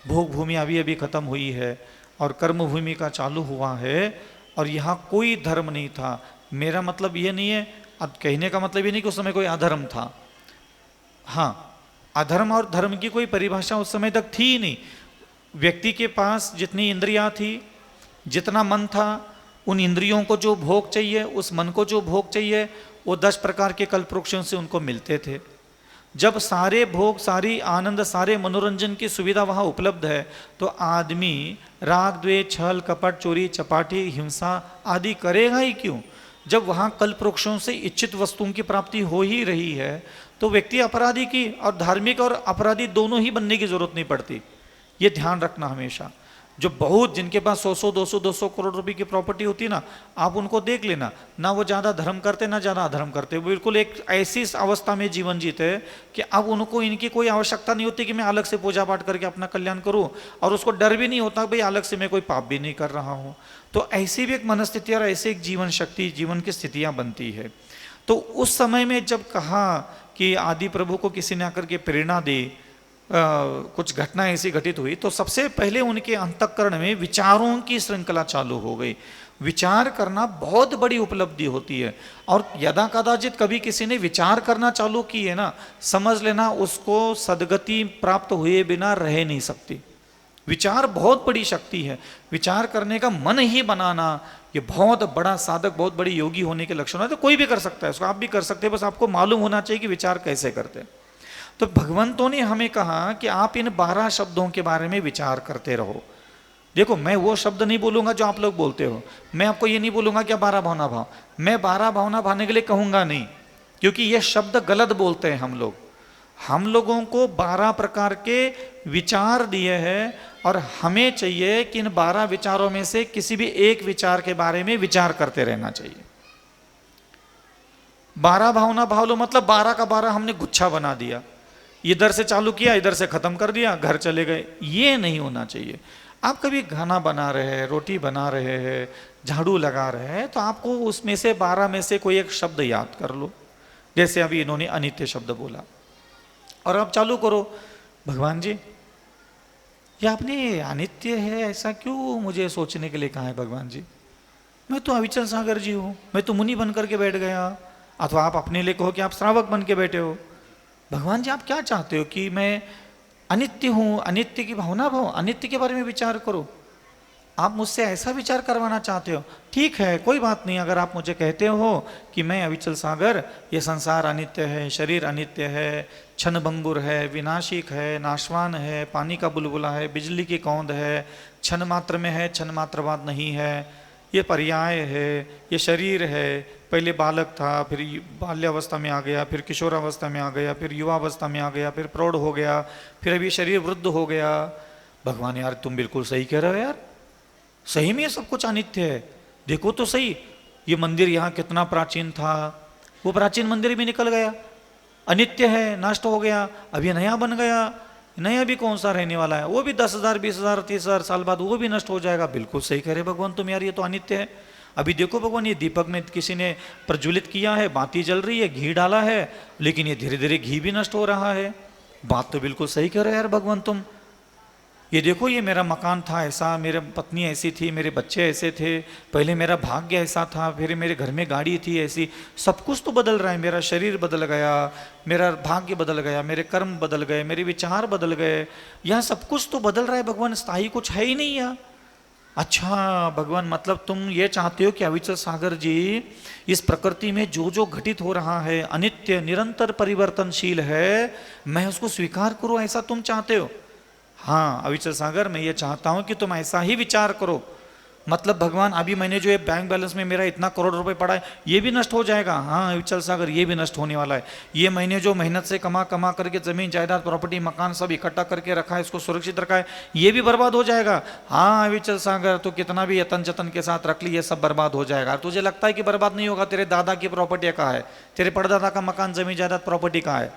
B: भोग भूमि अभी अभी खत्म हुई है और कर्म भूमि का चालू हुआ है और यहाँ कोई धर्म नहीं था। मेरा मतलब ये नहीं है, अब कहने का मतलब ये नहीं कि उस समय कोई अधर्म था। हाँ, अधर्म और धर्म की कोई परिभाषा उस समय तक थी ही नहीं। व्यक्ति के पास जितनी इंद्रियां थी, जितना मन था, उन इंद्रियों को जो भोग चाहिए, उस मन को जो भोग चाहिए, वो 10 प्रकार के कल्पवृक्षों से उनको मिलते थे। जब सारे भोग, सारी आनंद, सारे मनोरंजन की सुविधा वहाँ उपलब्ध है तो आदमी राग द्वेष छल कपट चोरी चपाटी हिंसा आदि करेगा ही क्यों? जब वहाँ कल्पवृक्षों से इच्छित वस्तुओं की प्राप्ति हो ही रही है तो व्यक्ति अपराधी की और धार्मिक और अपराधी दोनों ही बनने की जरूरत नहीं पड़ती। ये ध्यान रखना हमेशा। जो बहुत जिनके पास 100 200 करोड़ रुपए की प्रॉपर्टी होती है ना, आप उनको देख लेना, ना वो ज़्यादा धर्म करते ना ज़्यादा अधर्म करते, वो बिल्कुल एक ऐसी अवस्था में जीवन जीते कि अब उनको इनकी कोई आवश्यकता नहीं होती कि मैं अलग से पूजा पाठ करके अपना कल्याण करूं, और उसको डर भी नहीं होता भाई अलग से मैं कोई पाप भी नहीं कर रहा हूं। तो ऐसी भी एक मनस्थिति और ऐसी एक जीवन शक्ति, जीवन की स्थितियां बनती है। तो उस समय में जब कहा कि आदि प्रभु को किसी ने आकर के प्रेरणा दी, कुछ घटना ऐसी घटित हुई तो सबसे पहले उनके अंतःकरण में विचारों की श्रृंखला चालू हो गई। विचार करना बहुत बड़ी उपलब्धि होती है, और यदा कदाचित कभी किसी ने विचार करना चालू की है ना, समझ लेना उसको सदगति प्राप्त हुए बिना रह नहीं सकती। विचार बहुत बड़ी शक्ति है। विचार करने का मन ही बनाना ये बहुत बड़ा साधक, बहुत बड़ी योगी होने के लक्षण है। तो कोई भी कर सकता है इसको, आप भी कर सकते हैं, बस आपको मालूम होना चाहिए कि विचार कैसे करते हैं। तो भगवंतों ने हमें कहा कि आप इन 12 शब्दों के बारे में विचार करते रहो। देखो, मैं वो शब्द नहीं बोलूंगा जो आप लोग बोलते हो, मैं आपको ये नहीं बोलूंगा कि 12 भावना भाव, मैं 12 भावना भावने के लिए कहूंगा नहीं, क्योंकि ये शब्द गलत बोलते हैं हम लोग। हम लोगों को 12 प्रकार के विचार दिए हैं और हमें चाहिए कि इन 12 विचारों में से किसी भी एक विचार के बारे में विचार करते रहना चाहिए। 12 भावना भाव लो मतलब 12 का 12 हमने गुच्छा बना दिया, इधर से चालू किया इधर से खत्म कर दिया, घर चले गए, ये नहीं होना चाहिए। आप कभी खाना बना रहे हैं, रोटी बना रहे हैं, झाड़ू लगा रहे हैं, तो आपको उसमें से 12 में से कोई एक शब्द याद कर लो। जैसे अभी इन्होंने अनित्य शब्द बोला, और अब चालू करो, भगवान जी ये आपने अनित्य है ऐसा क्यों मुझे सोचने के लिए कहा है? भगवान जी, मैं तो अविचल सागर जी हूँ, मैं तो मुनि बन करके बैठ गया। अथवा आप अपने लिए कहो कि आप श्रावक बन के बैठे हो। भगवान जी आप क्या चाहते हो कि मैं अनित्य हूँ, अनित्य की भावना भाव, अनित्य के बारे में विचार करो। आप मुझसे ऐसा विचार करवाना चाहते हो, ठीक है, कोई बात नहीं। अगर आप मुझे कहते हो कि मैं अविचल सागर, ये संसार अनित्य है, शरीर अनित्य है, क्षण भंगुर है, विनाशिक है, नाशवान है, पानी का बुलबुला है, बिजली की कौंध है, क्षण मात्र में है, क्षण मात्र बाद नहीं है, ये पर्याय है, ये शरीर है, पहले बालक था, फिर बाल्यावस्था में आ गया, फिर किशोरावस्था में आ गया, फिर युवावस्था में आ गया, फिर प्रौढ़ हो गया, फिर अभी शरीर वृद्ध हो गया। भगवान यार तुम बिल्कुल सही कह रहे हो यार, सही में ये सब कुछ अनित्य है। देखो तो सही, ये मंदिर यहाँ कितना प्राचीन था, वो प्राचीन मंदिर भी निकल गया, अनित्य है, नष्ट हो गया, अब ये नया बन गया। नया भी कौन सा रहने वाला है, वो भी 10,000 20,000 30,000 साल बाद वो भी नष्ट हो जाएगा। बिल्कुल सही कह रहे भगवान तुम यार, ये तो अनित्य है। अभी देखो भगवान, ये दीपक ने किसी ने प्रज्वलित किया है, बाती जल रही है, घी डाला है, लेकिन ये धीरे धीरे घी भी नष्ट हो रहा है। बात तो बिल्कुल सही कह रहे यार भगवान तुम। ये देखो, ये मेरा मकान था ऐसा, मेरी पत्नी ऐसी थी, मेरे बच्चे ऐसे थे, पहले मेरा भाग्य ऐसा था, फिर मेरे घर में गाड़ी थी ऐसी, सब कुछ तो बदल रहा है। मेरा शरीर बदल गया, मेरा भाग्य बदल गया, मेरे कर्म बदल गए, मेरे विचार बदल गए, यह सब कुछ तो बदल रहा है भगवान, स्थायी कुछ है ही नहीं यहाँ। अच्छा भगवान, मतलब तुम ये चाहते हो कि अविचल सागर जी इस प्रकृति में जो जो घटित हो रहा है अनित्य निरंतर परिवर्तनशील है, मैं उसको स्वीकार करूं, ऐसा तुम चाहते हो? हाँ अविचल सागर, मैं ये चाहता हूं कि तुम ऐसा ही विचार करो। मतलब भगवान, अभी मैंने जो ये बैंक बैलेंस में मेरा इतना करोड़ रुपए पड़ा है, ये भी नष्ट हो जाएगा। हाँ अविचल सागर, ये भी नष्ट होने वाला है। ये मैंने जो मेहनत से कमा करके जमीन जायदाद प्रॉपर्टी मकान सब इकट्ठा करके रखा है, इसको सुरक्षित रखा है, ये भी बर्बाद हो जाएगा। हाँ अविचल सागर, तो कितना भी यतन जतन के साथ रख ली, ये सब बर्बाद हो जाएगा। तुझे लगता है कि बर्बाद नहीं होगा? तेरे दादा की प्रॉपर्टी कहाँ है? तेरे परदादा का मकान जमीन जायदाद प्रॉपर्टी कहाँ है?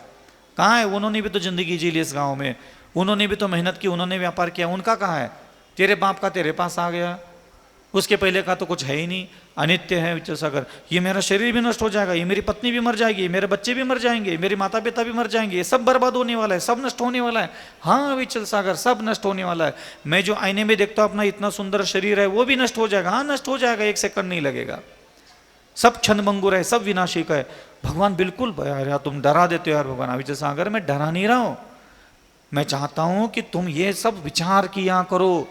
B: कहाँ है? उन्होंने भी तो जिंदगी जी ली इस गाँव में, उन्होंने भी तो मेहनत की, उन्होंने व्यापार किया, उनका कहाँ है? तेरे बाप का तेरे पास आ गया, उसके पहले का तो कुछ है ही नहीं। अनित्य है विचल सागर। ये मेरा शरीर भी नष्ट हो जाएगा, ये मेरी पत्नी भी मर जाएगी, मेरे बच्चे भी मर जाएंगे, मेरे माता पिता भी मर जाएंगे, ये सब बर्बाद होने वाला है, सब नष्ट होने वाला है। हाँ विचल सागर, सब नष्ट होने वाला है। मैं जो आईने में देखता हूँ अपना इतना सुंदर शरीर है, वो भी नष्ट हो जाएगा। हाँ नष्ट हो जाएगा, 1 सेकंड नहीं लगेगा। सब क्षणभंगुर है, सब विनाशिक है। भगवान बिल्कुल यार तुम डरा देते हो यार भगवान। विचल सागर, मैं डरा नहीं रहा हूं, मैं चाहता हूं कि तुम ये सब विचार किया करो।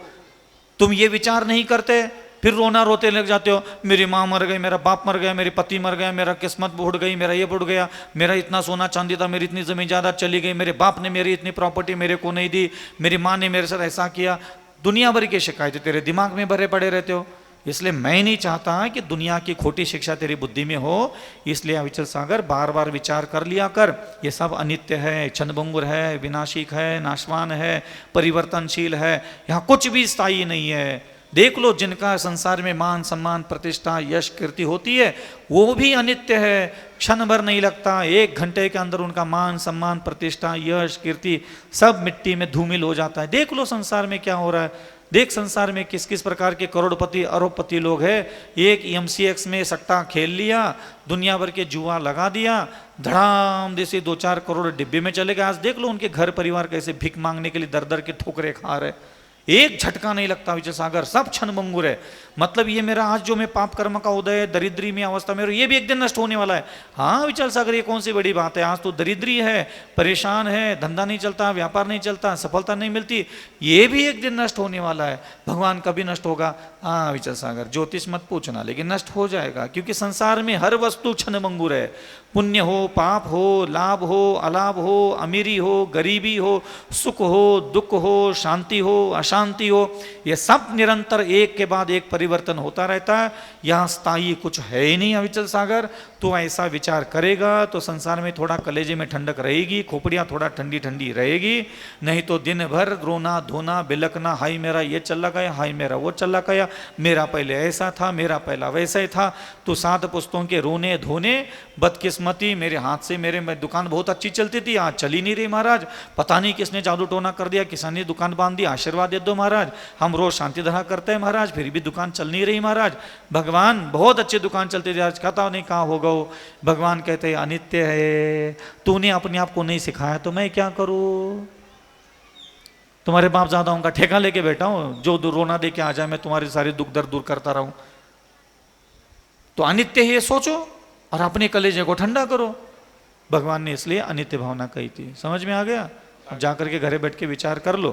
B: तुम ये विचार नहीं करते, फिर रोना रोते लग जाते हो, मेरी माँ मर गई, मेरा बाप मर गया, मेरी पति मर गया, मेरा किस्मत बुढ़ गई, मेरा ये बुढ़ गया, मेरा इतना सोना चांदी था, मेरी इतनी जमीन जायदाद चली गई, मेरे बाप ने मेरी इतनी प्रॉपर्टी मेरे को नहीं दी, मेरी माँ ने मेरे साथ ऐसा किया। दुनिया भर की शिकायतें तेरे दिमाग में भरे पड़े रहते हो। इसलिए मैं नहीं चाहता कि दुनिया की खोटी शिक्षा तेरी बुद्धि में हो। इसलिए अविचल सागर, बार बार विचार कर लिया कर, ये सब अनित्य है, क्षणभंगुर है, विनाशिक है, नाशवान है, परिवर्तनशील है, यहाँ कुछ भी स्थायी नहीं है। देख लो, जिनका संसार में मान सम्मान प्रतिष्ठा यश कीर्ति होती है, वो भी अनित्य है, क्षण भर नहीं लगता, 1 घंटे के अंदर उनका मान सम्मान प्रतिष्ठा यश कीर्ति सब मिट्टी में धूमिल हो जाता है। देख लो संसार में क्या हो रहा है, देख संसार में किस किस प्रकार के करोड़पति अरबपति लोग हैं। एक MCX में सट्टा खेल लिया, दुनिया भर के जुआ लगा दिया, धड़ाम जैसे 2-4 करोड़ डिब्बे में चले गए। आज देख लो उनके घर परिवार कैसे भीख मांगने के लिए दर दर के ठोकरे खा रहे, एक झटका नहीं लगता विजय सागर, सब क्षणभंगुर है। मतलब ये मेरा आज जो मैं पाप कर्म का उदय दरिद्री में अवस्था में, ये भी एक दिन नष्ट होने वाला है। हाँ विचल सागर, ये कौन सी बड़ी बात है? आज तो दरिद्री है, परेशान है, धंधा नहीं चलता, व्यापार नहीं चलता, सफलता नहीं मिलती, ये भी एक दिन नष्ट होने वाला है। भगवान कभी नष्ट होगा? हाँ विचल सागर, ज्योतिष मत पूछना, लेकिन नष्ट हो जाएगा, क्योंकि संसार में हर वस्तु क्षणभंगुर है। पुण्य हो, पाप हो, लाभ हो, अलाभ हो, अमीरी हो, गरीबी हो, सुख हो, दुख हो, शांति हो, अशांति हो, ये सब निरंतर एक के बाद एक परिवर्तन होता रहता है। यहाँ स्थायी कुछ है ही नहीं अविचल सागर। तो ऐसा विचार करेगा तो संसार में थोड़ा कलेजे में ठंडक रहेगी, खोपड़ियाँ थोड़ा ठंडी ठंडी रहेगी, नहीं तो दिन भर रोना धोना बिलकना, हाय मेरा ये चला गया, हाय मेरा वो चला गया, मेरा पहले ऐसा था, मेरा पहला वैसा ही था। तो 7 पुस्तों के रोने धोने, बदकिस्मती, मेरे हाथ से मेरे दुकान बहुत अच्छी चलती थी, आज चली नहीं रही महाराज, पता नहीं किसने जादू टोना कर दिया, किसानी दुकान बांध दी, आशीर्वाद दे दो महाराज, हम रोज शांति धरा करते हैं महाराज, फिर भी दुकान चल नहीं रही महाराज। भगवान बहुत अच्छी दुकान चलती थी, आज कहता नहीं कहाँ होगा। भगवान कहते हैं अनित्य है, तूने अपने आप को नहीं सिखाया तो मैं क्या करूं? तुम्हारे बाप ज्यादा उनका ठेका लेके बैठा हूं, जो रोना दे के आ जाए मैं तुम्हारे सारे दुख दर्द दूर करता रहूं। तो अनित्य है ये सोचो और अपने कलेजे को ठंडा करो। भगवान ने इसलिए अनित्य भावना कही थी। समझ में आ गया? अब जाकर के घरे बैठ के विचार कर लो।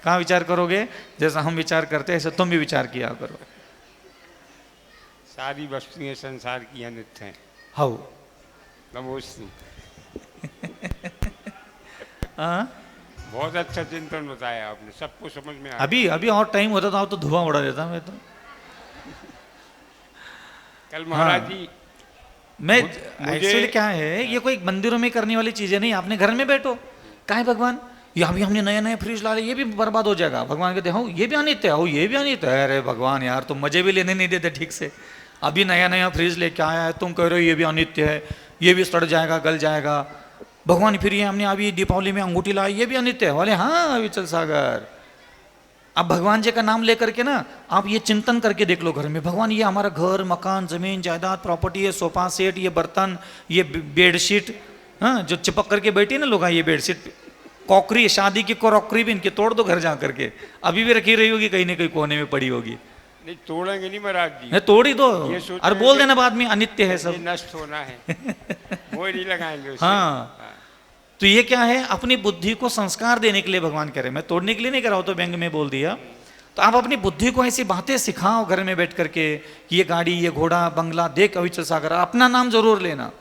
B: कहाँ विचार करोगे? जैसा हम विचार करते हैं ऐसे तुम भी विचार किया करो।
I: सारी वस्तुएं संसार की अनित्य हैं।
B: हाउ
I: नमोस्तु।
B: हाँ,
I: बहुत अच्छा चिंतन बताया आपने, सबको समझ में आया।
B: अभी और टाइम होता था तो धुआं उड़ा देता मैं तो।
I: कल महाराज जी
B: मैं एक्चुअली क्या है, ये कोई मंदिरों में करने वाली चीजें नहीं, आपने घर में बैठो। क्या है भगवान, ये अभी हमने नया नया फ्रिज ला लिया, ये भी बर्बाद हो जाएगा। भगवान कहते हो ये भी अनित्य है, हो ये भी अनित्य है। अरे भगवान यार, तुम मजे भी लेने नहीं देते ठीक से। अभी नया नया फ्रिज लेके आया है, तुम कह रहे हो ये भी अनित्य है, ये भी सड़ जाएगा गल जाएगा। भगवान फिर ये हमने अभी दीपावली में अंगूठी लाई, ये भी अनित्य है। बोले हाँ विचल सागर, अब भगवान जी का नाम लेकर के ना आप ये चिंतन करके देख लो घर में, भगवान ये हमारा घर मकान जमीन जायदाद प्रॉपर्टी है, सोफा सेट, ये बर्तन, ये बेडशीट, हाँ जो चिपक करके बैठी है ना लोग, ये बेडशीट कॉकरी, शादी की क्रॉकरी भी इनकी तोड़ दो घर जा करके, अभी भी रखी रही होगी कहीं ना कहीं कोने में पड़ी होगी।
I: नहीं तोड़ेंगे नहीं महाराज जी,
B: नहीं तोड़ ही दो,
I: ये सोच
B: और
I: रहे
B: बोल
I: हैं
B: देना बाद में अनित्य है
I: ये
B: सब।
I: नष्ट होना है, वो नहीं लगाएंगे उससे।
B: हाँ तो ये क्या है, अपनी बुद्धि को संस्कार देने के लिए भगवान कह रहे हैं, मैं तोड़ने के लिए नहीं कर रहा हूं, तो व्यंग में बोल दिया। तो आप अपनी बुद्धि को ऐसी बातें सिखाओ घर में बैठ करके कि ये गाड़ी, ये घोड़ा, बंगला देख अविचल सागर, अपना नाम जरूर लेना।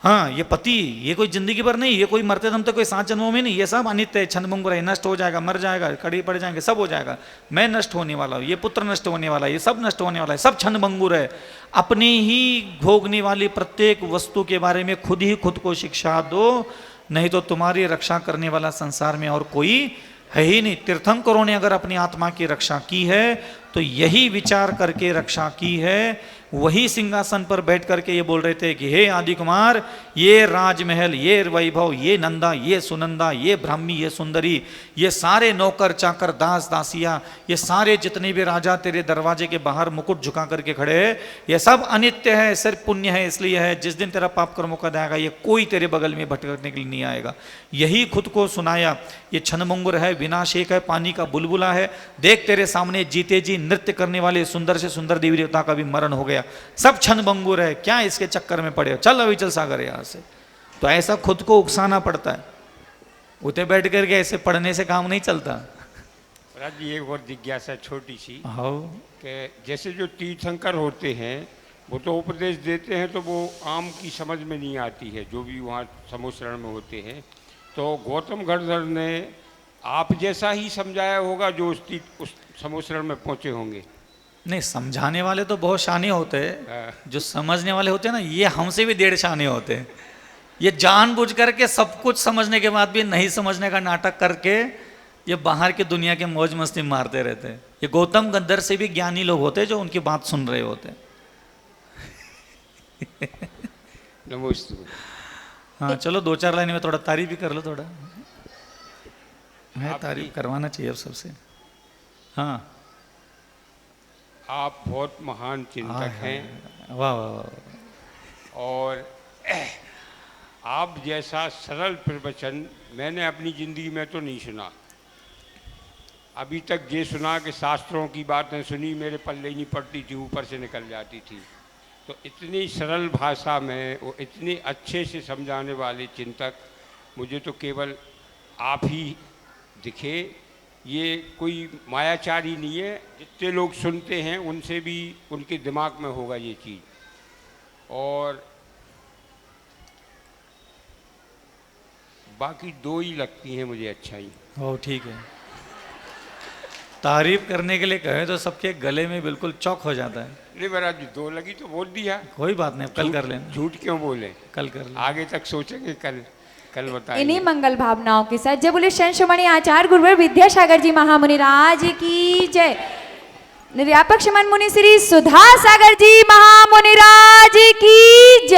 B: हाँ ये पति, ये कोई जिंदगी भर नहीं, ये कोई मरते दम तक कोई 7 जन्मों में नहीं, ये सब अनित्य है, छंदभंगुर है, नष्ट हो जाएगा, मर जाएगा, कड़ी पड़ जाएंगे, सब हो जाएगा। मैं नष्ट होने वाला हूँ, ये पुत्र नष्ट होने वाला है, ये सब नष्ट होने वाला है, सब छंदभंगुर है। अपनी ही भोगने वाली प्रत्येक वस्तु के बारे में खुद ही खुद को शिक्षा दो, नहीं तो तुम्हारी रक्षा करने वाला संसार में और कोई है ही नहीं। तीर्थंकरों ने अगर अपनी आत्मा की रक्षा की है तो यही विचार करके रक्षा की है। वही सिंहासन पर बैठ करके ये बोल रहे थे कि हे आदि कुमार, ये राजमहल, ये वैभव, ये नंदा, ये सुनंदा, ये ब्राह्मी, ये सुंदरी, ये सारे नौकर चाकर दास दासियां, ये सारे जितने भी राजा तेरे दरवाजे के बाहर मुकुट झुका करके खड़े हैं, ये सब अनित्य है, सिर्फ पुण्य है इसलिए है, जिस दिन तेरा पाप कर्मों का आएगा ये कोई तेरे बगल में भटकने के लिए नहीं आएगा। यही खुद को सुनाया, ये छनमुंगुर है, विनाशेक है, पानी का बुलबुला है, देख तेरे सामने जीते जी नृत्य करने वाले सुंदर से सुंदर देवी देवता का भी मरण हो गया, सब छनभंगुर है, क्या इसके चक्कर में पड़े हो, चल अविचल सागर यहां से। तो ऐसा खुद को उकसाना पड़ता है, उठे बैठ करके ऐसे पढ़ने से काम नहीं चलता।
I: महाराज जी एक और जिज्ञासा छोटी सी,
B: हाँ
I: कि जैसे जो तीर्थंकर होते हैं वो तो उपदेश देते हैं तो वो आम की समझ में नहीं आती है, जो भी वहाँ समोसरण में होते हैं, तो गौतम गणधर ने आप जैसा ही समझाया होगा जो उस समोसरण में पहुँचे होंगे।
B: नहीं, समझाने वाले तो बहुत शाने होते हैं, जो समझने वाले होते हैं ना ये हमसे भी 1.5 शाने होते हैं। ये जानबूझ करके सब कुछ समझने के बाद भी नहीं समझने का नाटक करके ये बाहर की दुनिया के मौज मस्ती मारते रहते हैं। ये गौतम गंधर से भी ज्ञानी लोग होते हैं जो उनकी बात सुन रहे होते हैं।
I: नमस्ते।
B: हाँ चलो 2-4 लाइन में थोड़ा तारीफ भी कर लो, थोड़ा है तारीफ करवाना चाहिए अब सबसे। हाँ
I: आप बहुत महान चिंतक हैं,
B: वाह वाह वाह।
I: और आप जैसा सरल प्रवचन मैंने अपनी ज़िंदगी में तो नहीं सुना। अभी तक ये सुना कि शास्त्रों की बातें सुनी, मेरे पल्ले नहीं पड़ती थी, ऊपर से निकल जाती थी। तो इतनी सरल भाषा में वो इतने अच्छे से समझाने वाले चिंतक मुझे तो केवल आप ही दिखे। ये कोई मायाचारी नहीं है, जितने लोग सुनते हैं उनसे भी उनके दिमाग में होगा ये चीज़। और बाकी 2 ही लगती हैं मुझे अच्छाई।
B: ओ ठीक है, तारीफ करने के लिए कहे तो सबके गले में बिल्कुल चौक हो जाता है।
I: नहीं महाराज जी 2 लगी तो बोल दिया,
B: कोई बात नहीं, कल कर लेना।
I: झूठ क्यों बोले,
B: कल कर लेना।
I: आगे तक सोचेंगे, कल बताएंगे।
C: इन्हीं मंगल भावनाओं के साथ जय बोले शंशमणि आचार्य गुरुवर विद्यासागर जी महामुनि राज की जय। निर्व्यापक शमन मुनि श्री सुधा सागर जी महामुनि राज की जय।